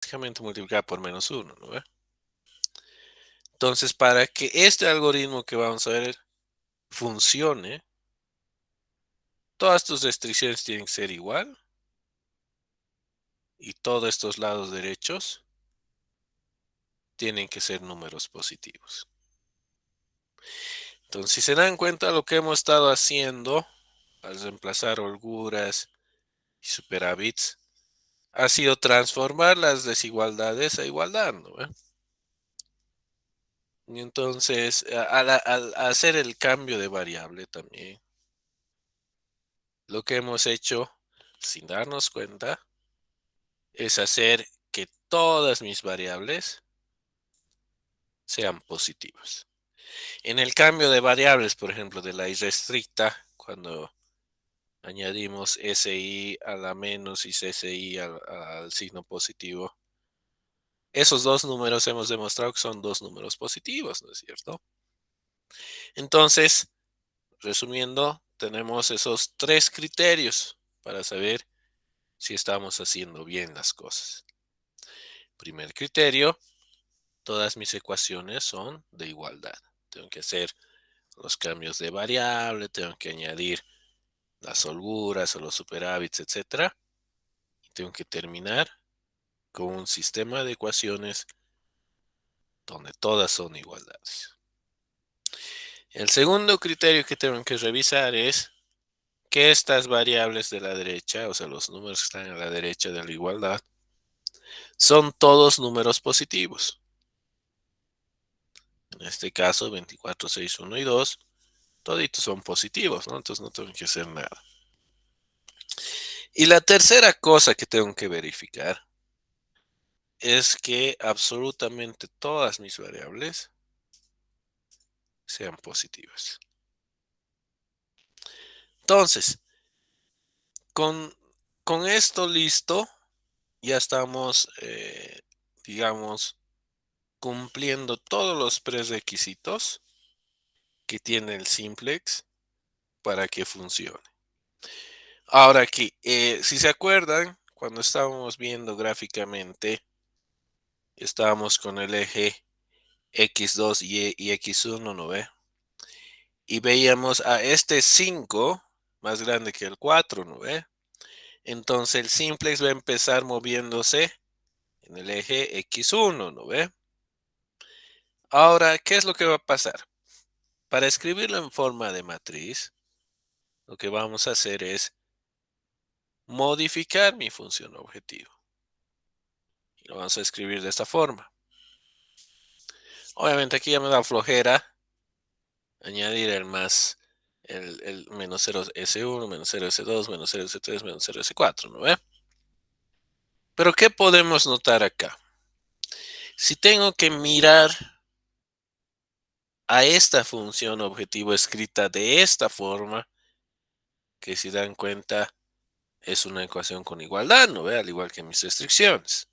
básicamente multiplicar por menos 1, ¿no ve? Entonces, para que este algoritmo que vamos a ver funcione, todas tus restricciones tienen que ser igual y todos estos lados derechos tienen que ser números positivos. Entonces, si se dan cuenta, lo que hemos estado haciendo al reemplazar holguras y superávits ha sido transformar las desigualdades a igualdad, ¿no ve? Y entonces, al hacer el cambio de variable también, lo que hemos hecho, sin darnos cuenta, es hacer que todas mis variables sean positivas. En el cambio de variables, por ejemplo, de la irrestricta, cuando añadimos SI a la menos y CSI al signo positivo, esos dos números hemos demostrado que son dos números positivos, ¿no es cierto? Entonces, resumiendo, tenemos esos tres criterios para saber si estamos haciendo bien las cosas. Primer criterio, todas mis ecuaciones son de igualdad. Tengo que hacer los cambios de variable, tengo que añadir las holguras o los superávits, etcétera. Y tengo que terminar con un sistema de ecuaciones donde todas son igualdades. El segundo criterio que tengo que revisar es que estas variables de la derecha, o sea, los números que están a la derecha de la igualdad, son todos números positivos. En este caso, 24, 6, 1 y 2, toditos son positivos, ¿no? Entonces no tengo que hacer nada. Y la tercera cosa que tengo que verificar es que absolutamente todas mis variables sean positivas. Entonces, con, con esto listo, ya estamos, digamos, cumpliendo todos los prerequisitos que tiene el simplex para que funcione. Ahora aquí, si se acuerdan, cuando estábamos viendo gráficamente, estábamos con el eje X2 y X1, ¿no ve? Y veíamos a este 5 más grande que el 4, ¿no ve? Entonces el simplex va a empezar moviéndose en el eje X1, ¿no ve? Ahora, ¿qué es lo que va a pasar? Para escribirlo en forma de matriz, lo que vamos a hacer es modificar mi función objetivo. Y lo vamos a escribir de esta forma. Obviamente aquí ya me da flojera añadir el menos 0S1, menos 0S2, menos 0S3, menos 0S4, ¿no ve? Pero ¿qué podemos notar acá? Si tengo que mirar a esta función objetivo escrita de esta forma, que si dan cuenta es una ecuación con igualdad, ¿no ve? Al igual que mis restricciones.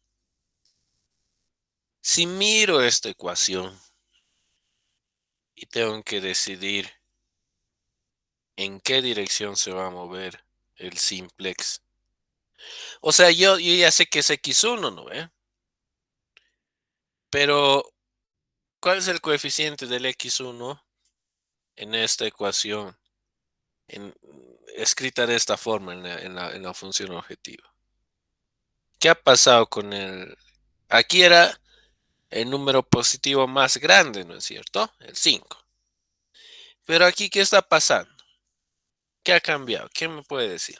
Si miro esta ecuación y tengo que decidir en qué dirección se va a mover el simplex. O sea, yo ya sé que es X1, ¿no ve? Pero, ¿cuál es el coeficiente del X1 en esta ecuación? Escrita de esta forma en la función objetivo. ¿Qué ha pasado con el... Aquí era el número positivo más grande, ¿no es cierto? El 5. Pero aquí, ¿qué está pasando? ¿Qué ha cambiado? ¿Quién me puede decir?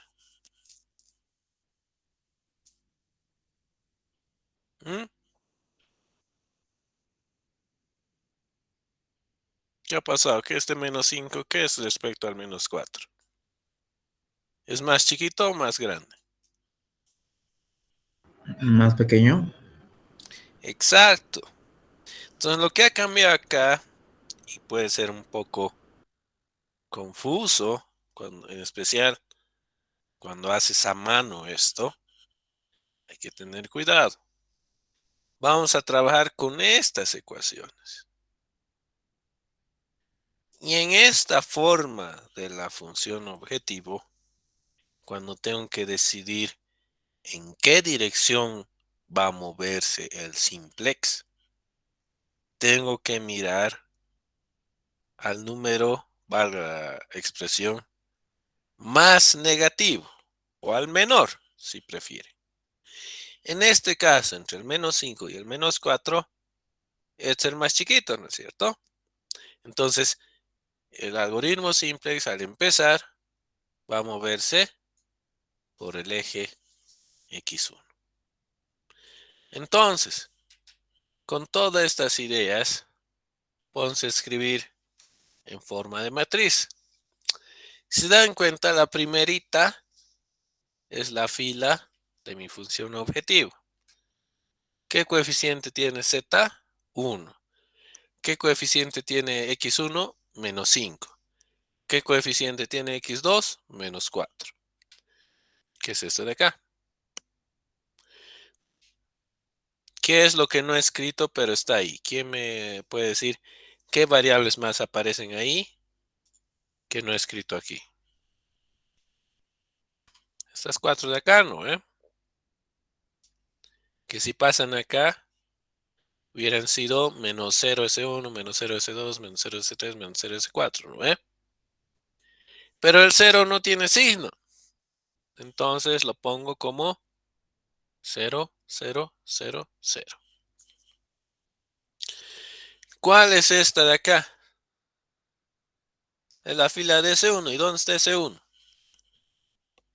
¿Mm? ¿Qué ha pasado? ¿Qué este menos 5? ¿Qué es respecto al menos 4? ¿Es más chiquito o más grande? Más pequeño. Exacto. Entonces lo que ha cambiado acá, y puede ser un poco confuso, en especial cuando haces a mano esto, hay que tener cuidado. Vamos a trabajar con estas ecuaciones. Y en esta forma de la función objetivo, cuando tengo que decidir en qué dirección va a moverse el simplex, tengo que mirar al número, valga la expresión, más negativo o al menor, si prefiere. En este caso, entre el menos 5 y el menos 4 es el más chiquito, ¿no es cierto? Entonces, el algoritmo simplex al empezar va a moverse por el eje X1. Entonces, con todas estas ideas, podemos escribir en forma de matriz. Si se dan cuenta, la primerita es la fila de mi función objetivo. ¿Qué coeficiente tiene z? 1. ¿Qué coeficiente tiene x1? Menos 5. ¿Qué coeficiente tiene x2? Menos 4. ¿Qué es esto de acá? ¿Qué es lo que no he escrito pero está ahí? ¿Quién me puede decir qué variables más aparecen ahí que no he escrito aquí? Estas 4 de acá, ¿no? Que si pasan acá, hubieran sido menos 0S1, menos 0S2, menos 0S3, menos 0S4, ¿no? Pero el 0 no tiene signo. Entonces lo pongo como 0, 0, 0, 0. ¿Cuál es esta de acá? Es la fila de S1. ¿Y dónde está S1?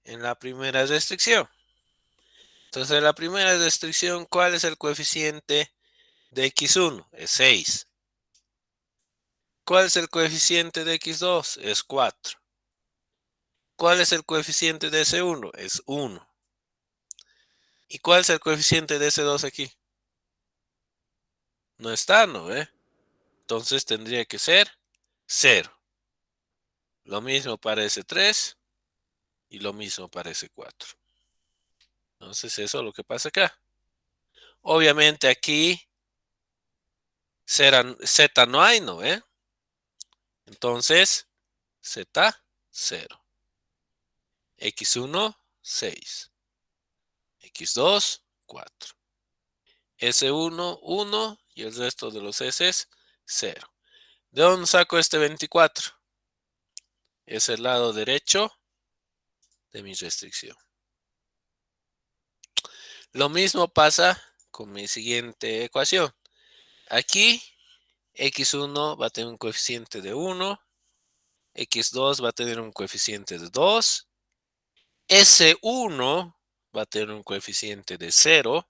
En la primera restricción. Entonces, en la primera restricción, ¿cuál es el coeficiente de x1? Es 6. ¿Cuál es el coeficiente de x2? Es 4. ¿Cuál es el coeficiente de S1? Es 1. ¿Y cuál es el coeficiente de S2 aquí? No está, ¿no? Entonces tendría que ser 0. Lo mismo para S3 y lo mismo para S4. Entonces eso es lo que pasa acá. Obviamente aquí Z no hay, ¿no? Entonces Z 0. X1 6. X2 4. S1 1 y el resto de los S 0. ¿De dónde saco este 24? Es el lado derecho de mi restricción. Lo mismo pasa con mi siguiente ecuación. Aquí x1 va a tener un coeficiente de 1, x2 va a tener un coeficiente de 2, S1 va a tener un coeficiente de 0,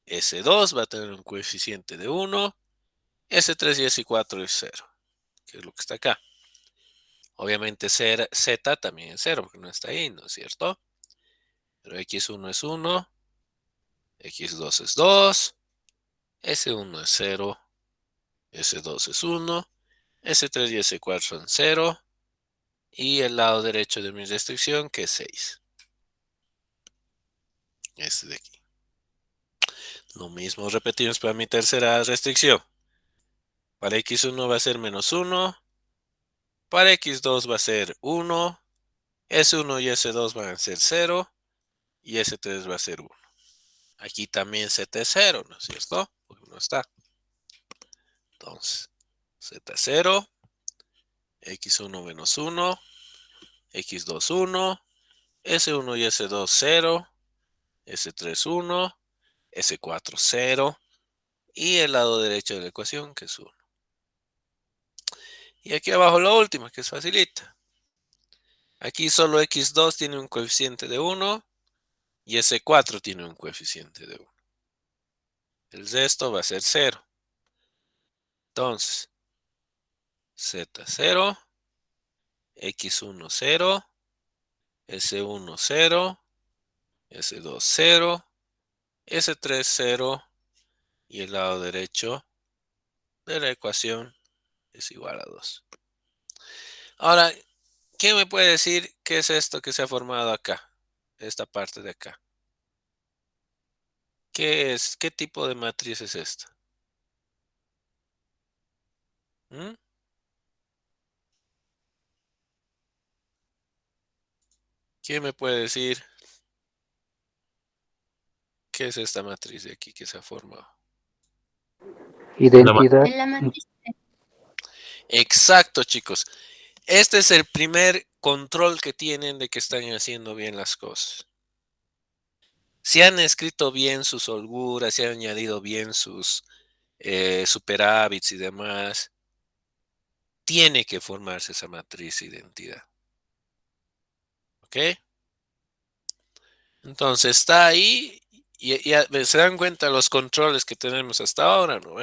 S2 va a tener un coeficiente de 1, S3 y S4 es 0, que es lo que está acá. Obviamente Z también es 0, porque no está ahí, ¿no es cierto? Pero x1 es 1, x2 es 2, S1 es 0, S2 es 1, S3 y S4 son 0, y el lado derecho de mi restricción, que es 6. Este de aquí. Lo mismo repetimos para mi tercera restricción. Para x1 va a ser menos 1, para x2 va a ser 1, S1 y S2 van a ser 0, y S3 va a ser 1. Aquí también Z es 0, ¿no es cierto? Porque no está. Entonces, Z0, x1 menos 1, x2 1, S1 y S2 0, S3 1, S4 0, y el lado derecho de la ecuación, que es 1. Y aquí abajo lo último, que es facilita. Aquí solo x2 tiene un coeficiente de 1 y S4 tiene un coeficiente de 1. El resto va a ser 0. Entonces, Z0, x1 0, S1 0, S2 0, S3 0, y el lado derecho de la ecuación es igual a 2. Ahora, ¿quién me puede decir qué es esto que se ha formado acá? Esta parte de acá. ¿Qué es? ¿Qué tipo de matriz es esta? ¿Mm? ¿Quién me puede decir ¿Qué es esta matriz de aquí que se ha formado? Identidad. En la matriz. Exacto, chicos. Este es el primer control que tienen de que están haciendo bien las cosas. Si han escrito bien sus holguras, si han añadido bien sus superávits y demás, tiene que formarse esa matriz de identidad. ¿Ok? Entonces está ahí y se dan cuenta los controles que tenemos hasta ahora, ¿no?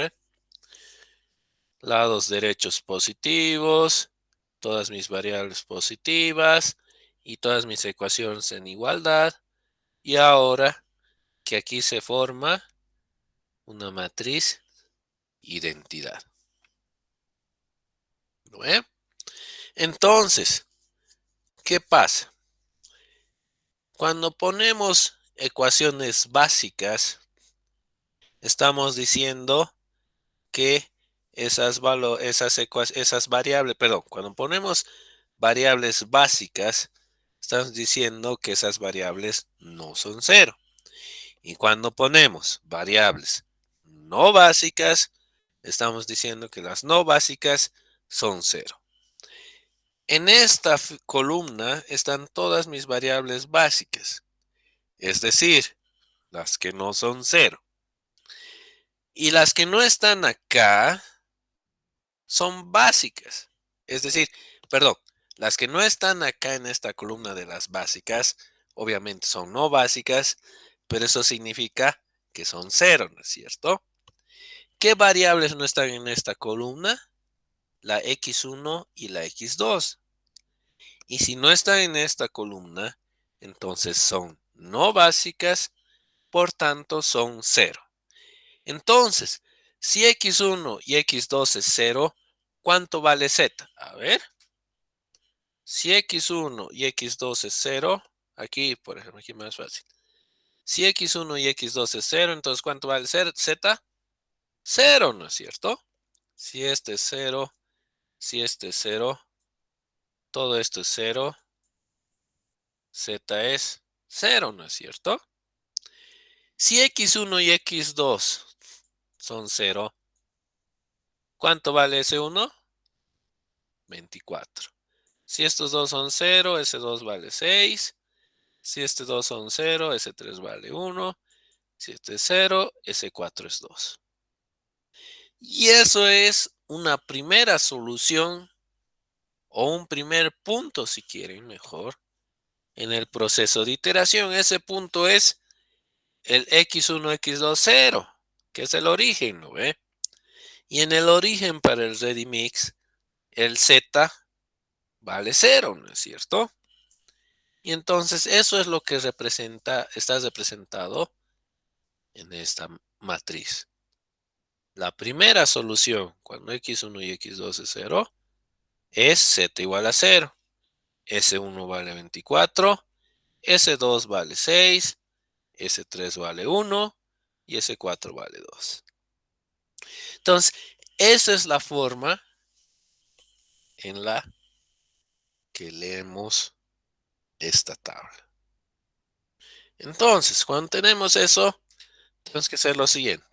Lados derechos positivos, todas mis variables positivas y todas mis ecuaciones en igualdad. Y ahora que aquí se forma una matriz identidad. ¿No ve? Entonces, ¿qué pasa? Cuando ponemos ecuaciones básicas, estamos diciendo que esas variables, perdón, cuando ponemos variables básicas, estamos diciendo que esas variables no son cero. Y cuando ponemos variables no básicas, estamos diciendo que las no básicas son cero. En esta columna están todas mis variables básicas, es decir, las que no son cero. Y las que no están acá son básicas. Es decir, perdón, las que no están acá en esta columna de las básicas, obviamente son no básicas, pero eso significa que son cero, ¿no es cierto? ¿Qué variables no están en esta columna? La x1 y la x2. Y si no están en esta columna, entonces son no básicas, por tanto son cero. Entonces, si x1 y x2 es cero, ¿cuánto vale z? A ver. Si x1 y x2 es cero, aquí, por ejemplo, aquí más fácil. Si x1 y x2 es cero, entonces ¿cuánto vale z? Cero, ¿no es cierto? Si este es cero, si este es cero, todo esto es cero, z es cero, ¿no es cierto? Si x1 y x2 son cero, ¿cuánto vale ese 1? 24. Si estos dos son 0, ese 2 vale 6. Si estos dos son 0, ese 3 vale 1. Si este es 0, ese 4 es 2. Y eso es una primera solución o un primer punto, si quieren mejor, en el proceso de iteración. Ese punto es el x1, x2, 0, que es el origen, ¿no ve? Y en el origen para el ready mix, el z vale 0, ¿no es cierto? Y entonces eso es lo que está representado en esta matriz. La primera solución, cuando x1 y x2 es 0, es z igual a 0. S1 vale 24, S2 vale 6, S3 vale 1 y S4 vale 2. Entonces, esa es la forma en la que leemos esta tabla. Entonces, cuando tenemos eso, tenemos que hacer lo siguiente.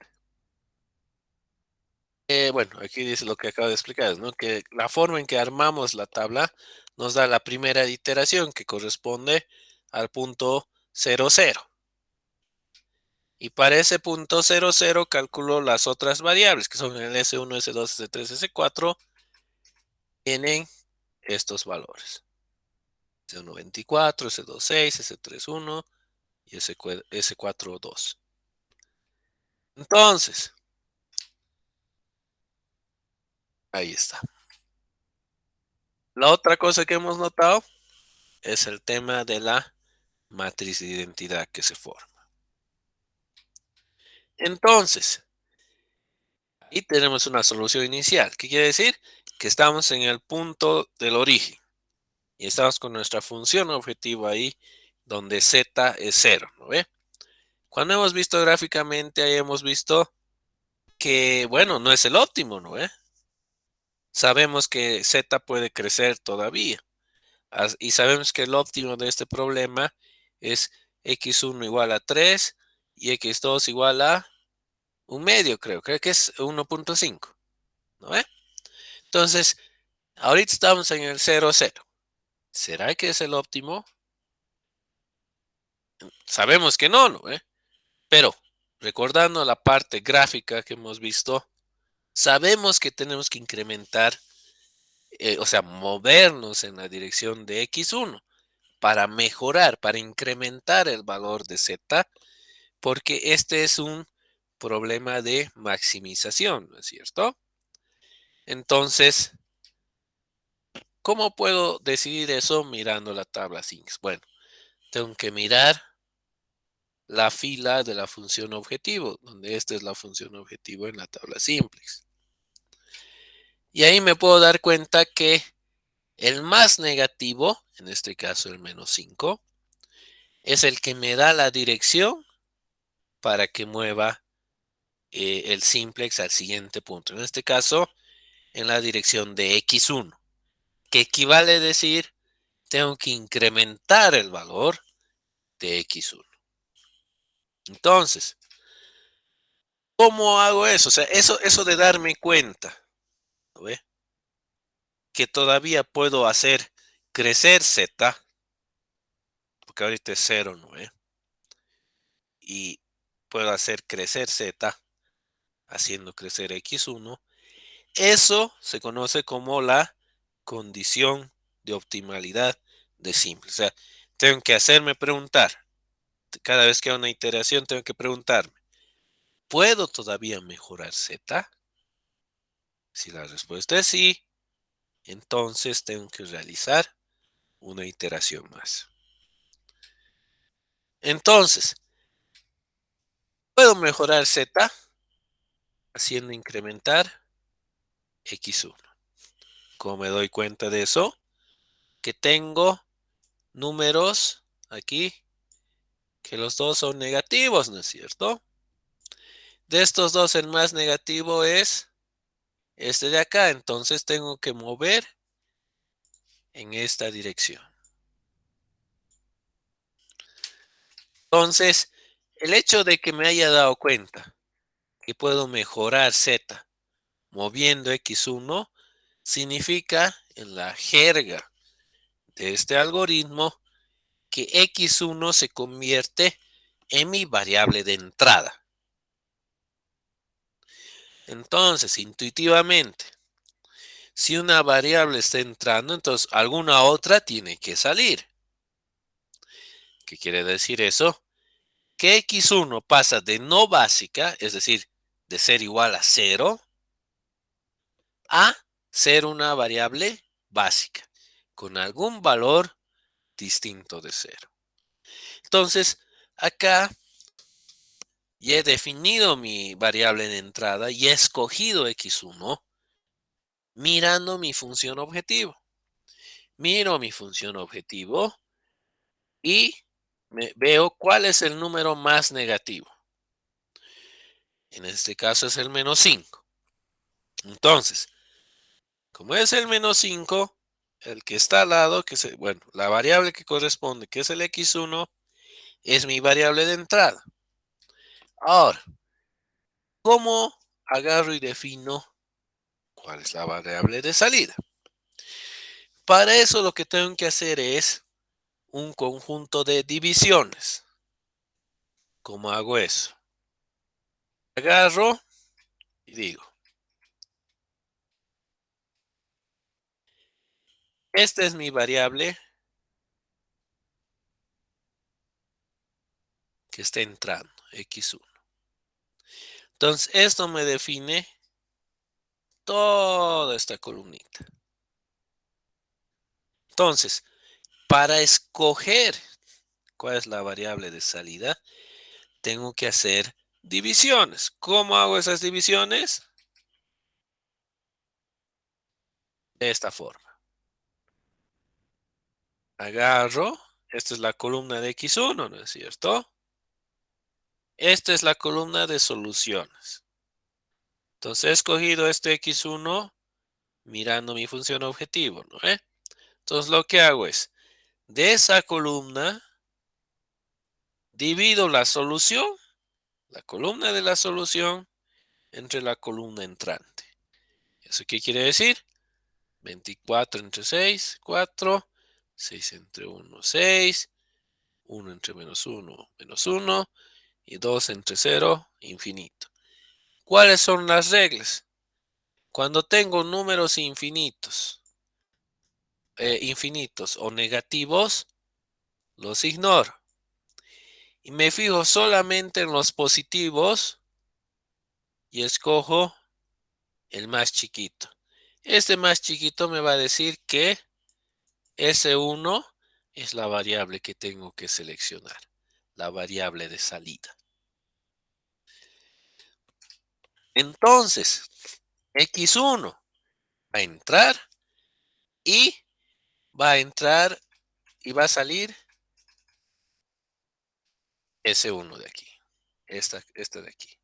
Bueno, aquí dice lo que acabo de explicar, ¿no? Que la forma en que armamos la tabla nos da la primera iteración que corresponde al punto 0, 0. Y para ese punto 0, 0 calculo las otras variables, que son el S1, S2, S3, S4, tienen estos valores. S1, 24, S2, 6, S3, 1 y S4, 2. Entonces, ahí está. La otra cosa que hemos notado es el tema de la matriz de identidad que se forma. Entonces, ahí tenemos una solución inicial. ¿Qué quiere decir? Que estamos en el punto del origen. Y estamos con nuestra función objetivo ahí, donde z es 0, ¿no ve? Cuando hemos visto gráficamente, ahí hemos visto que, bueno, no es el óptimo, ¿no ve? Sabemos que z puede crecer todavía. Y sabemos que el óptimo de este problema es x1 igual a 3 y x2 igual a un medio, creo que es 1.5, ¿no ve? Entonces, ahorita estamos en el 0, 0. ¿Será que es el óptimo? Sabemos que no, ¿no ve? Pero, recordando la parte gráfica que hemos visto, sabemos que tenemos que incrementar, o sea, movernos en la dirección de x1 para mejorar, para incrementar el valor de z, porque este es un problema de maximización, ¿no es cierto? Entonces, ¿cómo puedo decidir eso mirando la tabla Sinks? Bueno, tengo que mirar la fila de la función objetivo, donde esta es la función objetivo en la tabla simplex. Y ahí me puedo dar cuenta que el más negativo, en este caso el menos 5, es el que me da la dirección para que mueva el simplex al siguiente punto. En este caso, en la dirección de x1, que equivale a decir, tengo que incrementar el valor de x1. Entonces, ¿cómo hago eso? O sea, eso de darme cuenta, ¿no ve? Que todavía puedo hacer crecer z, porque ahorita es 0, ¿no ve? Y puedo hacer crecer z haciendo crecer x1. Eso se conoce como la condición de optimalidad de simple. O sea, tengo que hacerme preguntar. Cada vez que hago una iteración, tengo que preguntarme, ¿puedo todavía mejorar z? Si la respuesta es sí, entonces tengo que realizar una iteración más. Entonces, puedo mejorar z haciendo incrementar x1. ¿Cómo me doy cuenta de eso? Que tengo números aquí que los dos son negativos, ¿no es cierto? De estos dos, el más negativo es este de acá. Entonces tengo que mover en esta dirección. Entonces, el hecho de que me haya dado cuenta que puedo mejorar z moviendo x1 significa en la jerga de este algoritmo que x1 se convierte en mi variable de entrada. Entonces, intuitivamente, si una variable está entrando, entonces alguna otra tiene que salir. ¿Qué quiere decir eso? Que x1 pasa de no básica, es decir, de ser igual a 0, a ser una variable básica, con algún valor distinto de 0. Entonces, acá ya he definido mi variable de entrada y he escogido x1 mirando mi función objetivo. Miro mi función objetivo y veo cuál es el número más negativo. En este caso es el menos 5. Entonces, como es el menos 5, el que está al lado, bueno, la variable que corresponde, que es el x1, es mi variable de entrada. Ahora, ¿cómo agarro y defino cuál es la variable de salida? Para eso lo que tengo que hacer es un conjunto de divisiones. ¿Cómo hago eso? Agarro y digo, esta es mi variable que está entrando, x1. Entonces, esto me define toda esta columnita. Entonces, para escoger cuál es la variable de salida, tengo que hacer divisiones. ¿Cómo hago esas divisiones? De esta forma. Agarro, esta es la columna de x1, ¿no es cierto? Esta es la columna de soluciones. Entonces he escogido este x1 mirando mi función objetivo, ¿no? Entonces lo que hago es, de esa columna, divido la solución la columna de la solución entre la columna entrante. ¿Eso qué quiere decir? 24 entre 6, 4. 6 entre 1, 6. 1 entre menos 1. Y 2 entre 0, infinito. ¿Cuáles son las reglas? Cuando tengo números infinitos o negativos, los ignoro. Y me fijo solamente en los positivos y escojo el más chiquito. Este más chiquito me va a decir que S1 es la variable que tengo que seleccionar, la variable de salida. Entonces, X1 va a entrar y va a entrar y va a salir S1 de aquí, esta de aquí.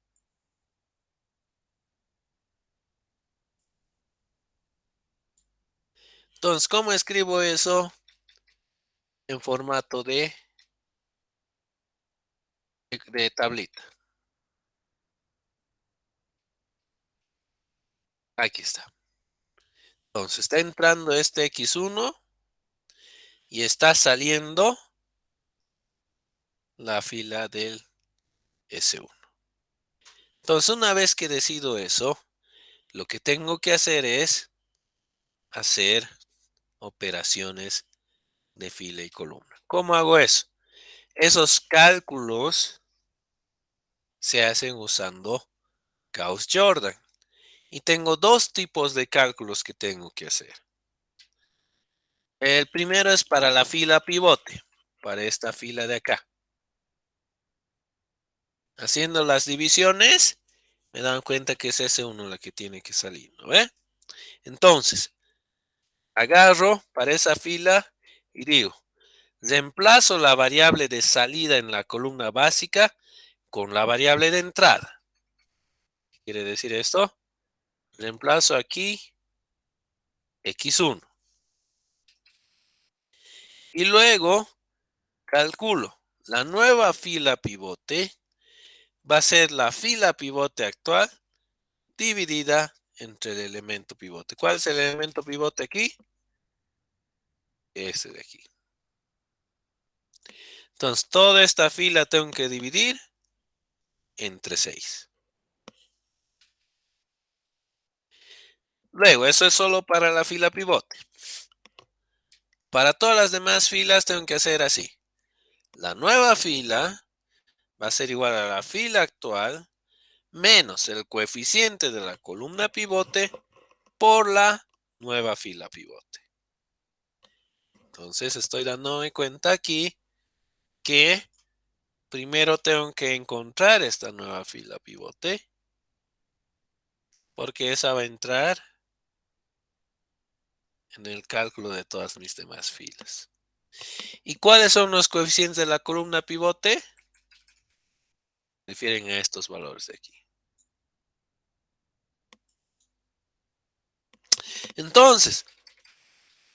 Entonces, ¿cómo escribo eso en formato de tablita? Aquí está. Entonces, está entrando este X1 y está saliendo la fila del S1. Entonces, una vez que decido eso, lo que tengo que hacer es hacer operaciones de fila y columna. ¿Cómo hago eso? Esos cálculos se hacen usando Gauss-Jordan. Y tengo dos tipos de cálculos que tengo que hacer. El primero es para la fila pivote, para esta fila de acá. Haciendo las divisiones, me dan cuenta que es S1 la que tiene que salir, ¿no ve? Entonces, agarro para esa fila y digo, reemplazo la variable de salida en la columna básica con la variable de entrada. ¿Qué quiere decir esto? Reemplazo aquí X1. Y luego calculo la nueva fila pivote va a ser la fila pivote actual dividida entre el elemento pivote. ¿Cuál es el elemento pivote aquí? Este de aquí. Entonces, toda esta fila tengo que dividir entre 6. Luego, eso es solo para la fila pivote. Para todas las demás filas tengo que hacer así. La nueva fila va a ser igual a la fila actual menos el coeficiente de la columna pivote por la nueva fila pivote. Entonces, estoy dándome cuenta aquí que primero tengo que encontrar esta nueva fila pivote, porque esa va a entrar en el cálculo de todas mis demás filas. ¿Y cuáles son los coeficientes de la columna pivote? Refieren a estos valores de aquí. Entonces,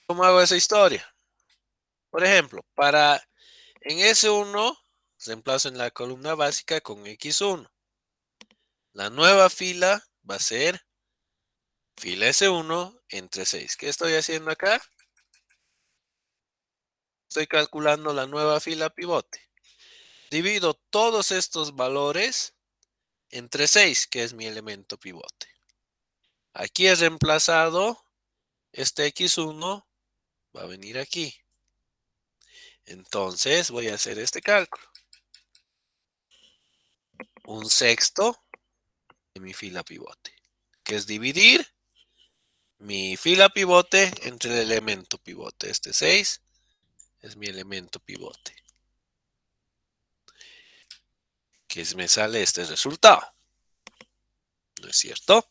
¿cómo hago esa historia? Por ejemplo, en S1 reemplazo en la columna básica con X1. La nueva fila va a ser fila S1 entre 6. ¿Qué estoy haciendo acá? Estoy calculando la nueva fila pivote. Divido todos estos valores entre 6, que es mi elemento pivote. Aquí he reemplazado este X1, va a venir aquí. Entonces voy a hacer este cálculo. 1/6 de mi fila pivote, que es dividir mi fila pivote entre el elemento pivote. Este 6 es mi elemento pivote, que me sale este resultado. ¿No es cierto?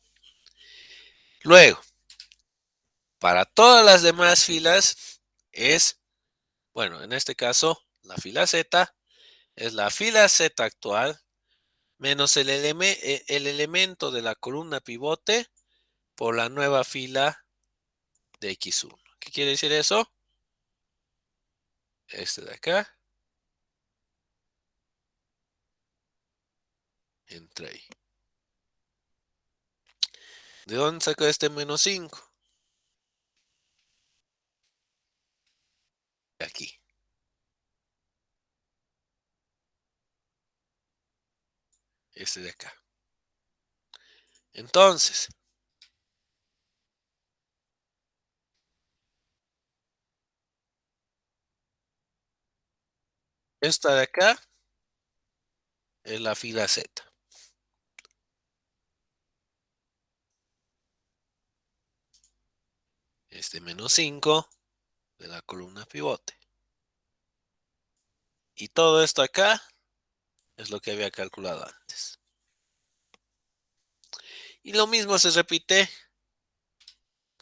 Luego, para todas las demás filas es, bueno, en este caso, la fila Z es la fila Z actual menos el elemento de la columna pivote por la nueva fila de X1. ¿Qué quiere decir eso? Este de acá Entra ahí. ¿De dónde saco este menos 5? De aquí. Este de acá. Entonces, esta de acá es la fila Z. Este menos 5 de la columna pivote. Y todo esto acá es lo que había calculado antes. Y lo mismo se repite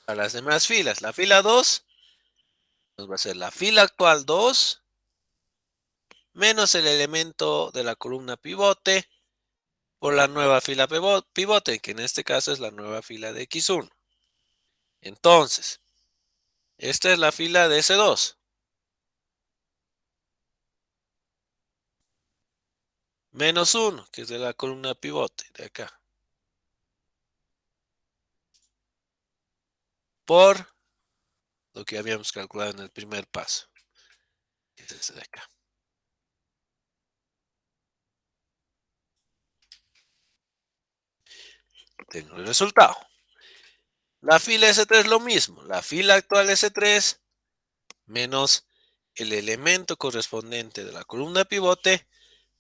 a las demás filas. La fila 2 nos va a ser la fila actual 2 menos el elemento de la columna pivote por la nueva fila pivote, que en este caso es la nueva fila de X1. Entonces, esta es la fila de S2. Menos 1, que es de la columna pivote, de acá. Por lo que habíamos calculado en el primer paso, que es este de acá. Tengo el resultado. La fila S3 es lo mismo. La fila actual S3 menos el elemento correspondiente de la columna pivote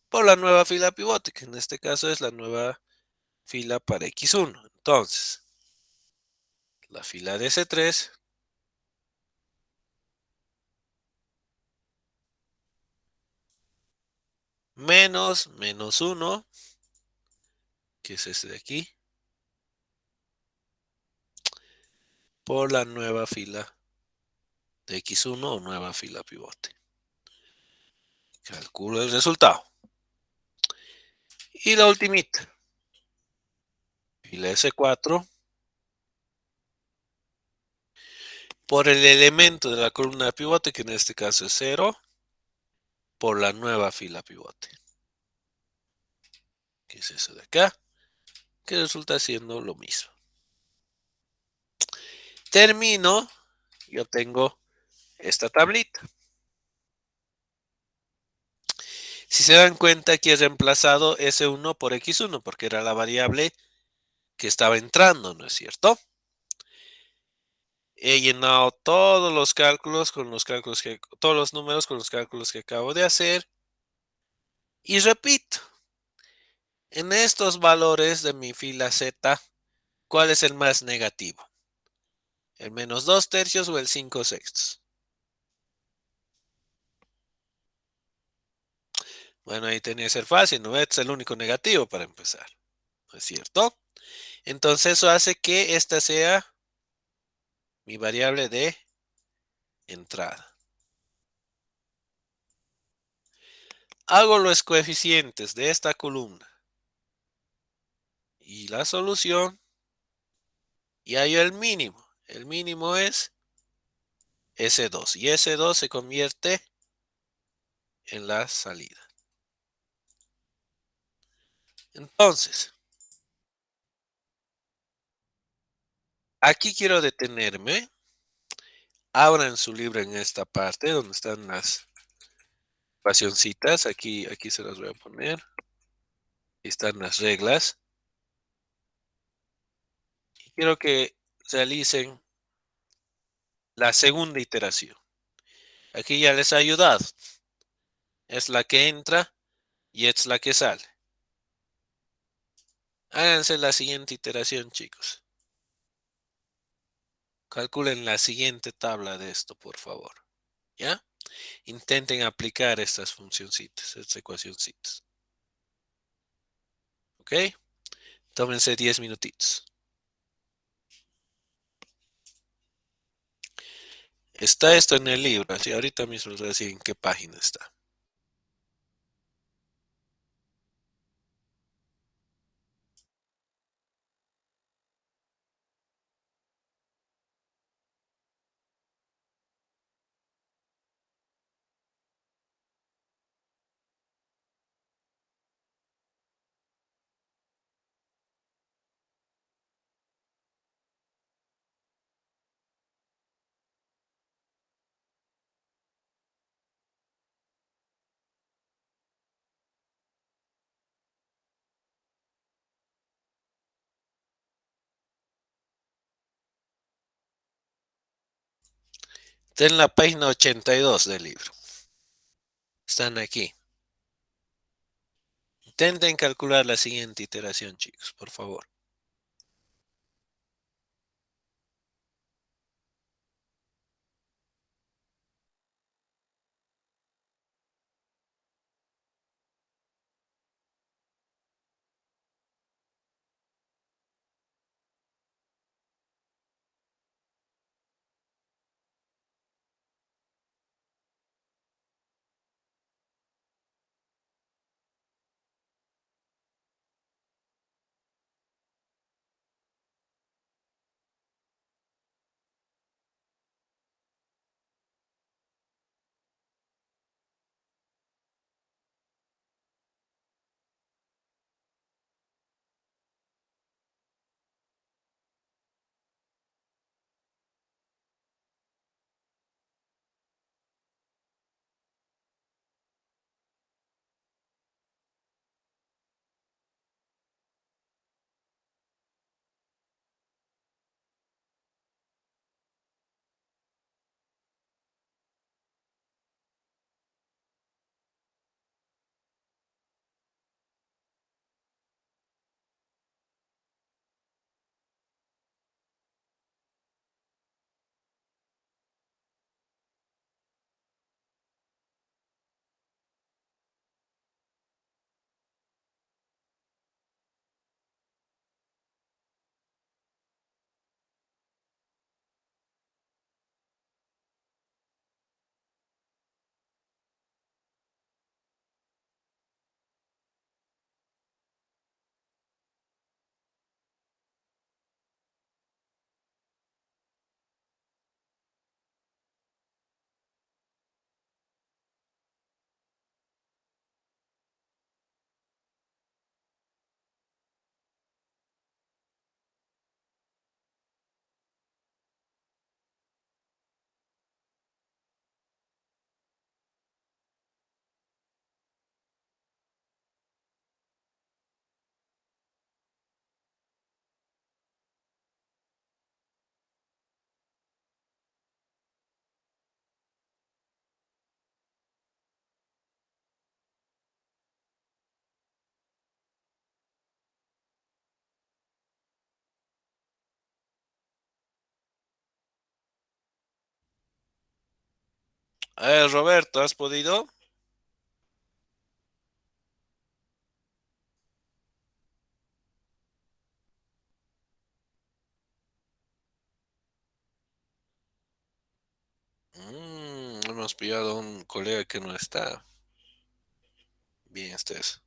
por la nueva fila pivote, que en este caso es la nueva fila para X1. Entonces, la fila de S3 menos 1, que es este de aquí, por la nueva fila de X1 o nueva fila pivote. Calculo el resultado. Y la ultimita, fila S4 por el elemento de la columna de pivote, que en este caso es 0, por la nueva fila pivote, que es eso de acá, que resulta siendo lo mismo. Termino y obtengo esta tablita. Si se dan cuenta, aquí he reemplazado S1 por X1, porque era la variable que estaba entrando, ¿no es cierto? He llenado todos los cálculos con los cálculos todos los números con los cálculos que acabo de hacer. Y repito, en estos valores de mi fila Z, ¿cuál es el más negativo? ¿El menos 2/3 o el 5/6? Bueno, ahí tenía que ser fácil, ¿no? Este es el único negativo para empezar, ¿no es cierto? Entonces eso hace que esta sea mi variable de entrada. Hago los coeficientes de esta columna y la solución y hallo el mínimo. El mínimo es S2 y S2 se convierte en la salida. Entonces, aquí quiero detenerme. Abran su libro en esta parte donde están las ecuacioncitas. Aquí se las voy a poner. Aquí están las reglas. Y quiero que realicen la segunda iteración. Aquí ya les ha ayudado. Es la que entra y es la que sale. Háganse la siguiente iteración, chicos. Calculen la siguiente tabla de esto, por favor. ¿Ya? Intenten aplicar estas funcioncitas, estas ecuacioncitas. ¿Ok? Tómense 10 minutitos. Está esto en el libro, así ahorita mismo les voy a decir en qué página está. Está en la página 82 del libro. Están aquí. Intenten calcular la siguiente iteración, chicos, por favor. A ver, Roberto, ¿has podido? Hemos pillado a un colega que no está. Bien, este es.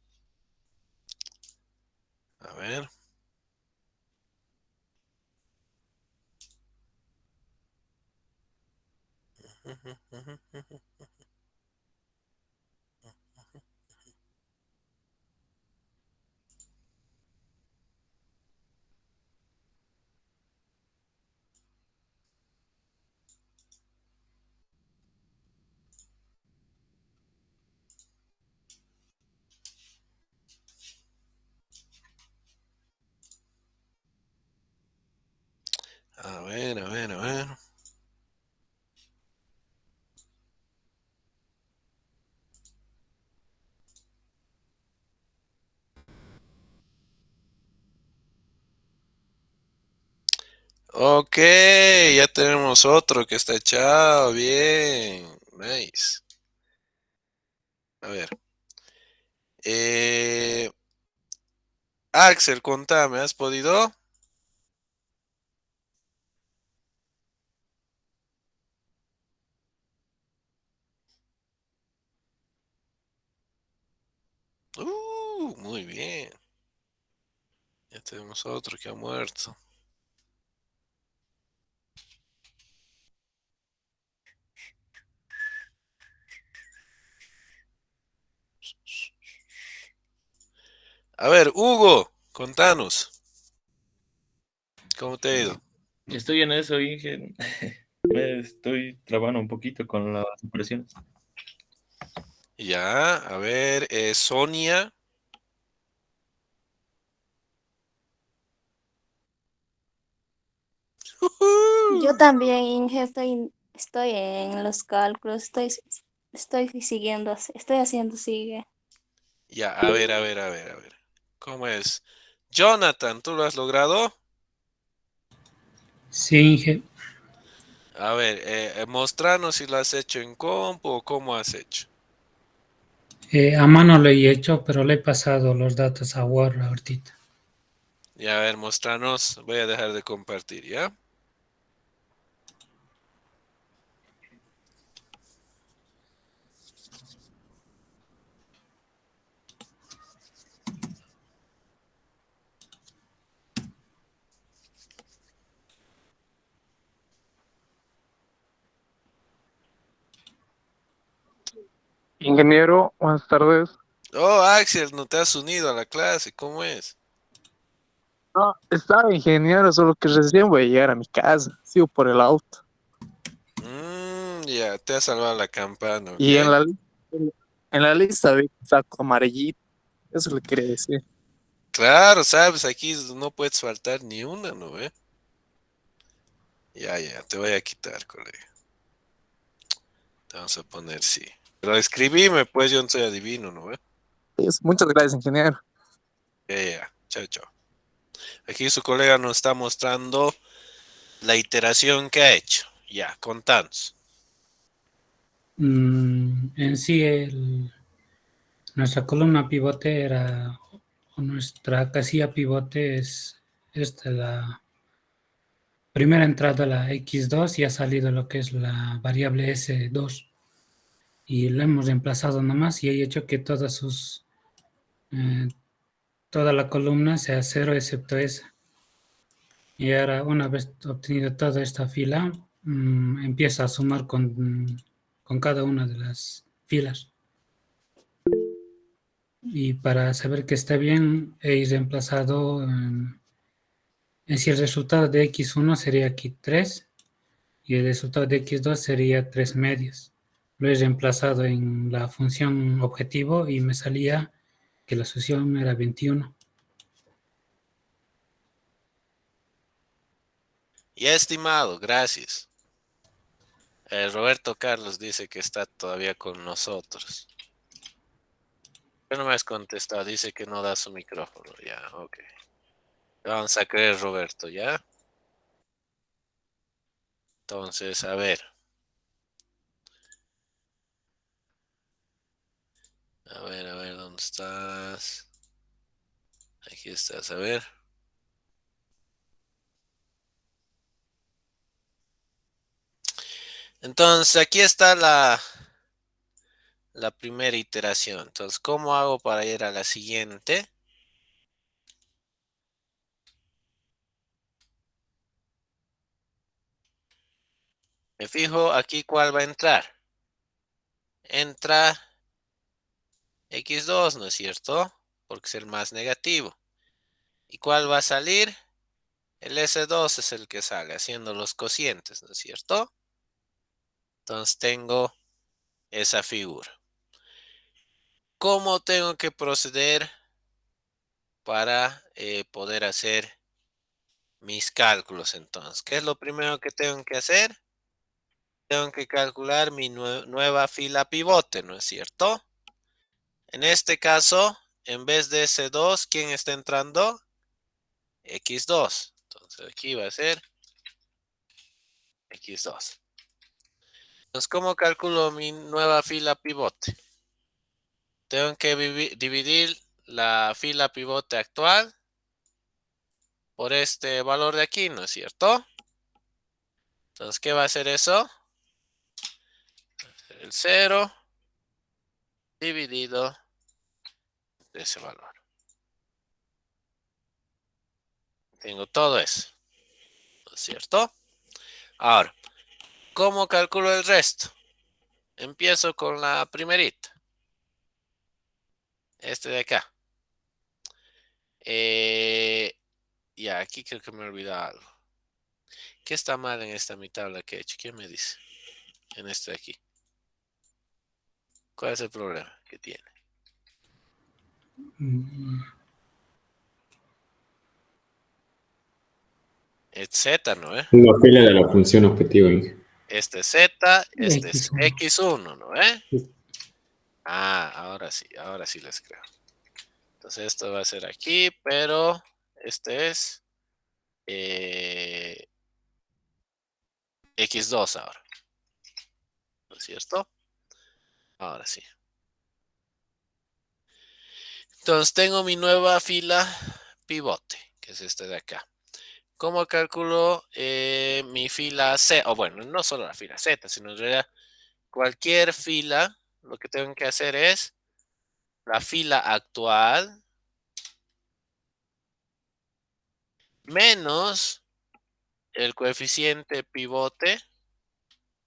A ver. A ver, a ver, a ver. Ok, ya tenemos otro que está echado. Bien, nice. A ver. Eh, Axel, contame, ¿has podido? Muy bien. Ya tenemos otro que ha muerto. A ver, Hugo, contanos, ¿cómo te ha ido? Estoy en eso, Inge. Me estoy trabando un poquito con las operaciones. Ya, a ver, Sonia. Yo Ujú. también, Inge, estoy Estoy en los cálculos, estoy siguiendo, estoy haciendo sigue. Ya, a ver, a ver, a ver, a ver. ¿Cómo es? Jonathan, ¿tú lo has logrado? Sí, Inge. A ver, mostranos si lo has hecho en compu o cómo has hecho. A mano lo he hecho, pero le he pasado los datos a Word ahorita. Ya, a ver, mostranos. Voy a dejar de compartir, ¿ya? Ingeniero, buenas tardes. Oh, Axel, no te has unido a la clase, ¿cómo es? No, estaba ingeniero, solo que recién voy a llegar a mi casa. Sigo por el auto. Ya, te has salvado la campana, ¿ok? Y en la lista vi que saco amarillito. Eso le quería decir. Claro, sabes, aquí no puedes faltar ni una, ¿no ve? Ya, ya, te voy a quitar, colega. Te vamos a poner sí. Pero escribime, pues yo no soy adivino, ¿no ve? Muchas gracias, ingeniero. Ya, ya, chao, chao. Aquí su colega nos está mostrando la iteración que ha hecho. Ya, contanos. En sí, nuestra columna pivote era, o nuestra casilla pivote es esta, la primera entrada, la X2, y ha salido lo que es la variable S2. Y la hemos reemplazado nomás y he hecho que eh, toda la columna sea cero excepto esa. Y ahora, una vez obtenido toda esta fila, empieza a sumar con cada una de las filas. Y para saber que está bien, he reemplazado en si el resultado de x1 sería aquí 3 y el resultado de x2 sería 3 medios. Lo he reemplazado en la función objetivo y me salía que la solución era 21. Ya, estimado, gracias. Roberto Carlos dice que está todavía con nosotros. Pero no me has contestado, dice que no da su micrófono. Ya, ok. Vamos a creer, Roberto, ¿ya? Entonces, a ver, ¿dónde estás? Aquí estás, a ver. Entonces, aquí está la primera iteración. Entonces, ¿cómo hago para ir a la siguiente? Me fijo aquí cuál va a entrar. Entra x2, ¿no es cierto? Porque es el más negativo. ¿Y cuál va a salir? El S2 es el que sale haciendo los cocientes, ¿no es cierto? Entonces tengo esa figura. ¿Cómo tengo que proceder para poder hacer mis cálculos entonces? ¿Qué es lo primero que tengo que hacer? Tengo que calcular mi nueva fila pivote, ¿no es cierto? En este caso, en vez de S2, ¿quién está entrando? X2. Entonces aquí va a ser X2. Entonces, ¿cómo calculo mi nueva fila pivote? Tengo que dividir la fila pivote actual por este valor de aquí, ¿no es cierto? Entonces, ¿qué va a hacer eso? El 0 dividido de ese valor. Tengo todo eso, ¿no es cierto? Ahora, ¿cómo calculo el resto? Empiezo con la primerita. Este de acá. Ya, aquí creo que me he olvidado algo. ¿Qué está mal en esta mi tabla que he hecho? ¿Quién me dice? En este de aquí. ¿Cuál es el problema que tiene? Es Z, ¿no? La fila de la función objetivo, Inge. este es Z, este es X1. X1, ¿no ve? Sí. Ah, ahora sí les creo. Entonces esto va a ser aquí, pero este es X2 ahora, ¿no es cierto? Ahora sí. Entonces tengo mi nueva fila pivote, que es este de acá. ¿Cómo calculo mi fila Z? O bueno, no solo la fila Z, sino en realidad cualquier fila, lo que tengo que hacer es la fila actual menos el coeficiente pivote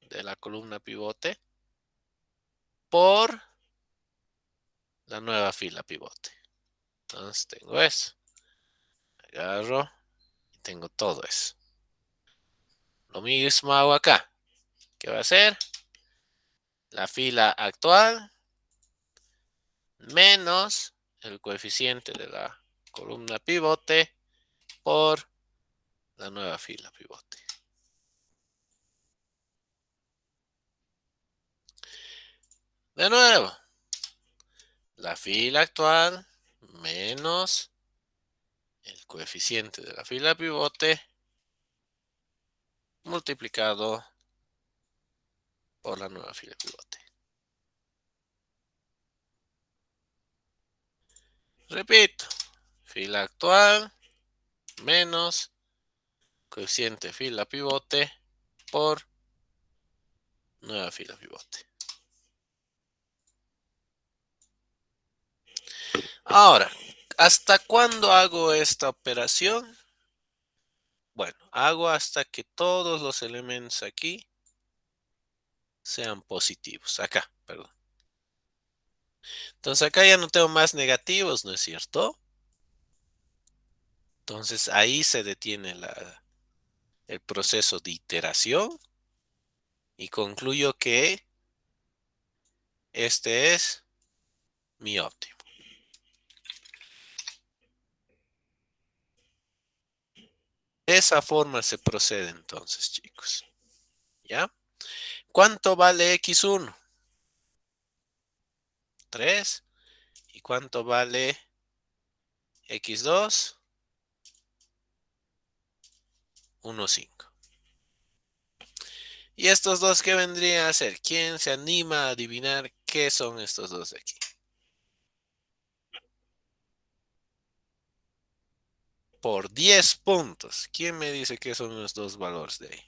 de la columna pivote por la nueva fila pivote. Entonces tengo eso. Agarro y tengo todo eso. Lo mismo hago acá. ¿Qué va a ser? La fila actual menos el coeficiente de la columna pivote por la nueva fila pivote. De nuevo, la fila actual menos el coeficiente de la fila pivote multiplicado por la nueva fila pivote. Repito, fila actual menos coeficiente fila pivote por nueva fila pivote. Ahora, ¿hasta cuándo hago esta operación? Bueno, hago hasta que todos los elementos aquí sean positivos. Acá, perdón. Entonces acá ya no tengo más negativos, ¿no es cierto? Entonces ahí se detiene el proceso de iteración y concluyo que este es mi óptimo. De esa forma se procede entonces, chicos. ¿Ya? ¿Cuánto vale X1? 3. ¿Y cuánto vale X2? 1, 5. ¿Y estos dos qué vendrían a ser? ¿Quién se anima a adivinar qué son estos dos de aquí? Por 10 puntos. ¿Quién me dice qué son los dos valores de ahí?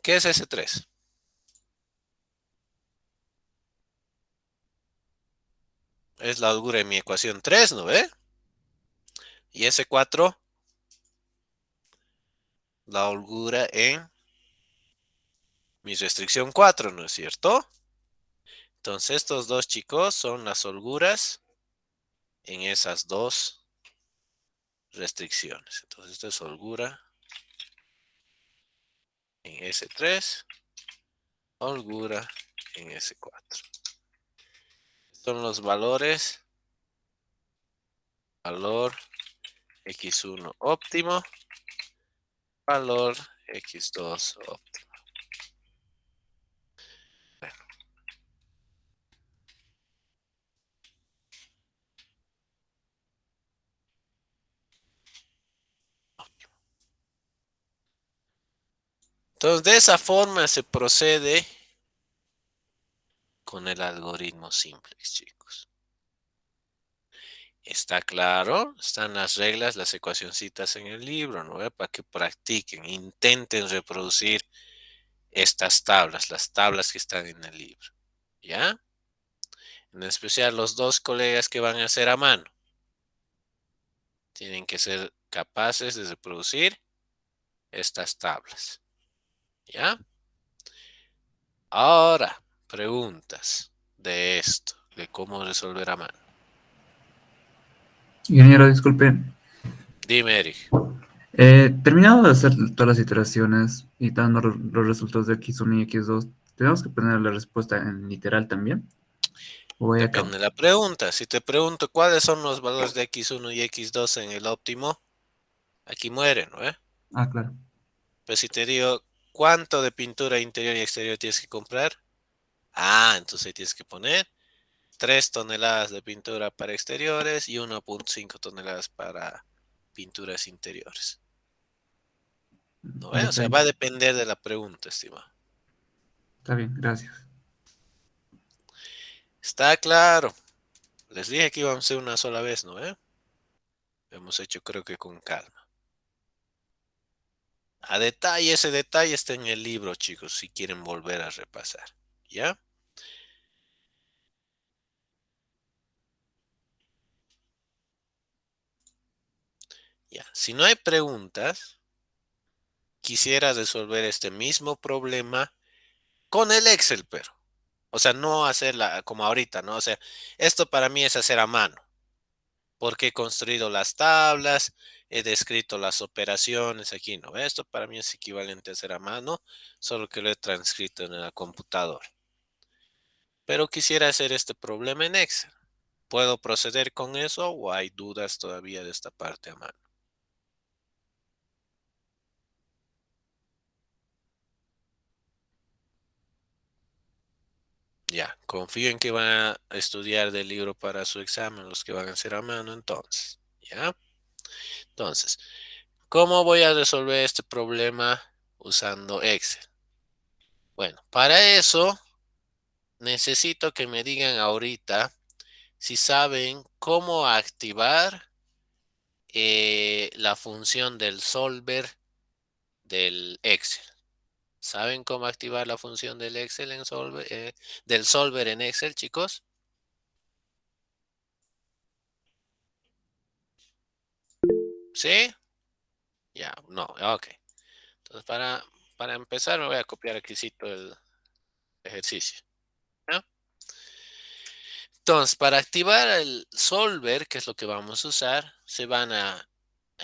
¿Qué es ese 3? Es la holgura en mi ecuación 3, ¿no ve? Y ese 4, la holgura en mi restricción 4, ¿no es cierto? Entonces estos dos chicos son las holguras en esas dos restricciones. Entonces esto es holgura en S3, holgura en S4. Son los valores, valor X1 óptimo, valor X2 óptimo. Bueno. Entonces, de esa forma se procede con el algoritmo simplex, chicos. Está claro, están las reglas, las ecuacioncitas en el libro, ¿no? Para que practiquen, intenten reproducir estas tablas, las tablas que están en el libro, ¿ya? En especial los dos colegas que van a hacer a mano. Tienen que ser capaces de reproducir estas tablas, ¿ya? Ahora, preguntas de esto, de cómo resolver a mano. Ingeniero, disculpe. Dime, Eric. Terminado de hacer todas las iteraciones y dando los resultados de X1 y X2, ¿tenemos que poner la respuesta en literal también? Voy a Depende de la pregunta. Si te pregunto cuáles son los valores de x1 y x2 en el óptimo, aquí muere, ¿no? Ah, claro. Pero si te digo cuánto de pintura interior y exterior tienes que comprar, entonces ahí tienes que poner 3 toneladas de pintura para exteriores y 1,5 toneladas para pinturas interiores. ¿No ves? O Está sea, va a bien. depender de la pregunta, estimado. Está bien, gracias. Está claro. Les dije que íbamos a hacer una sola vez, ¿no? Lo hemos hecho creo que con calma. A detalle, ese detalle está en el libro, chicos, si quieren volver a repasar. ¿Ya? Ya. Si no hay preguntas, quisiera resolver este mismo problema con el Excel, pero. O sea, no hacerla como ahorita, ¿no? O sea, esto para mí es hacer a mano, porque he construido las tablas, he descrito las operaciones aquí, ¿no? Esto para mí es equivalente a hacer a mano, solo que lo he transcrito en la computadora. Pero quisiera hacer este problema en Excel. ¿Puedo proceder con eso o hay dudas todavía de esta parte a mano? Ya, confío en que van a estudiar del libro para su examen, los que van a hacer a mano entonces. ¿Ya? Entonces, ¿cómo voy a resolver este problema usando Excel? Bueno, para eso necesito que me digan ahorita si saben cómo activar la función del solver del Excel. ¿Saben cómo activar la función del Excel en Solver, del solver en Excel, chicos? ¿Sí? Ya, no, ok. Entonces, para empezar, me voy a copiar aquí el ejercicio. ¿Ya? Entonces, para activar el solver, que es lo que vamos a usar, se van a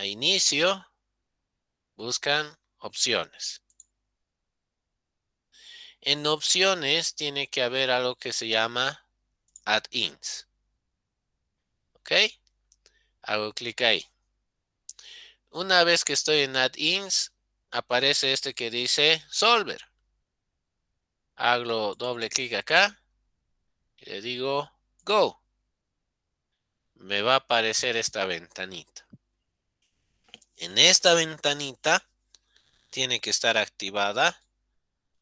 inicio, buscan opciones. En opciones tiene que haber algo que se llama add-ins. ¿Ok? Hago clic ahí. Una vez que estoy en add-ins, aparece este que dice solver. Hago doble clic acá y le digo go. Me va a aparecer esta ventanita. En esta ventanita tiene que estar activada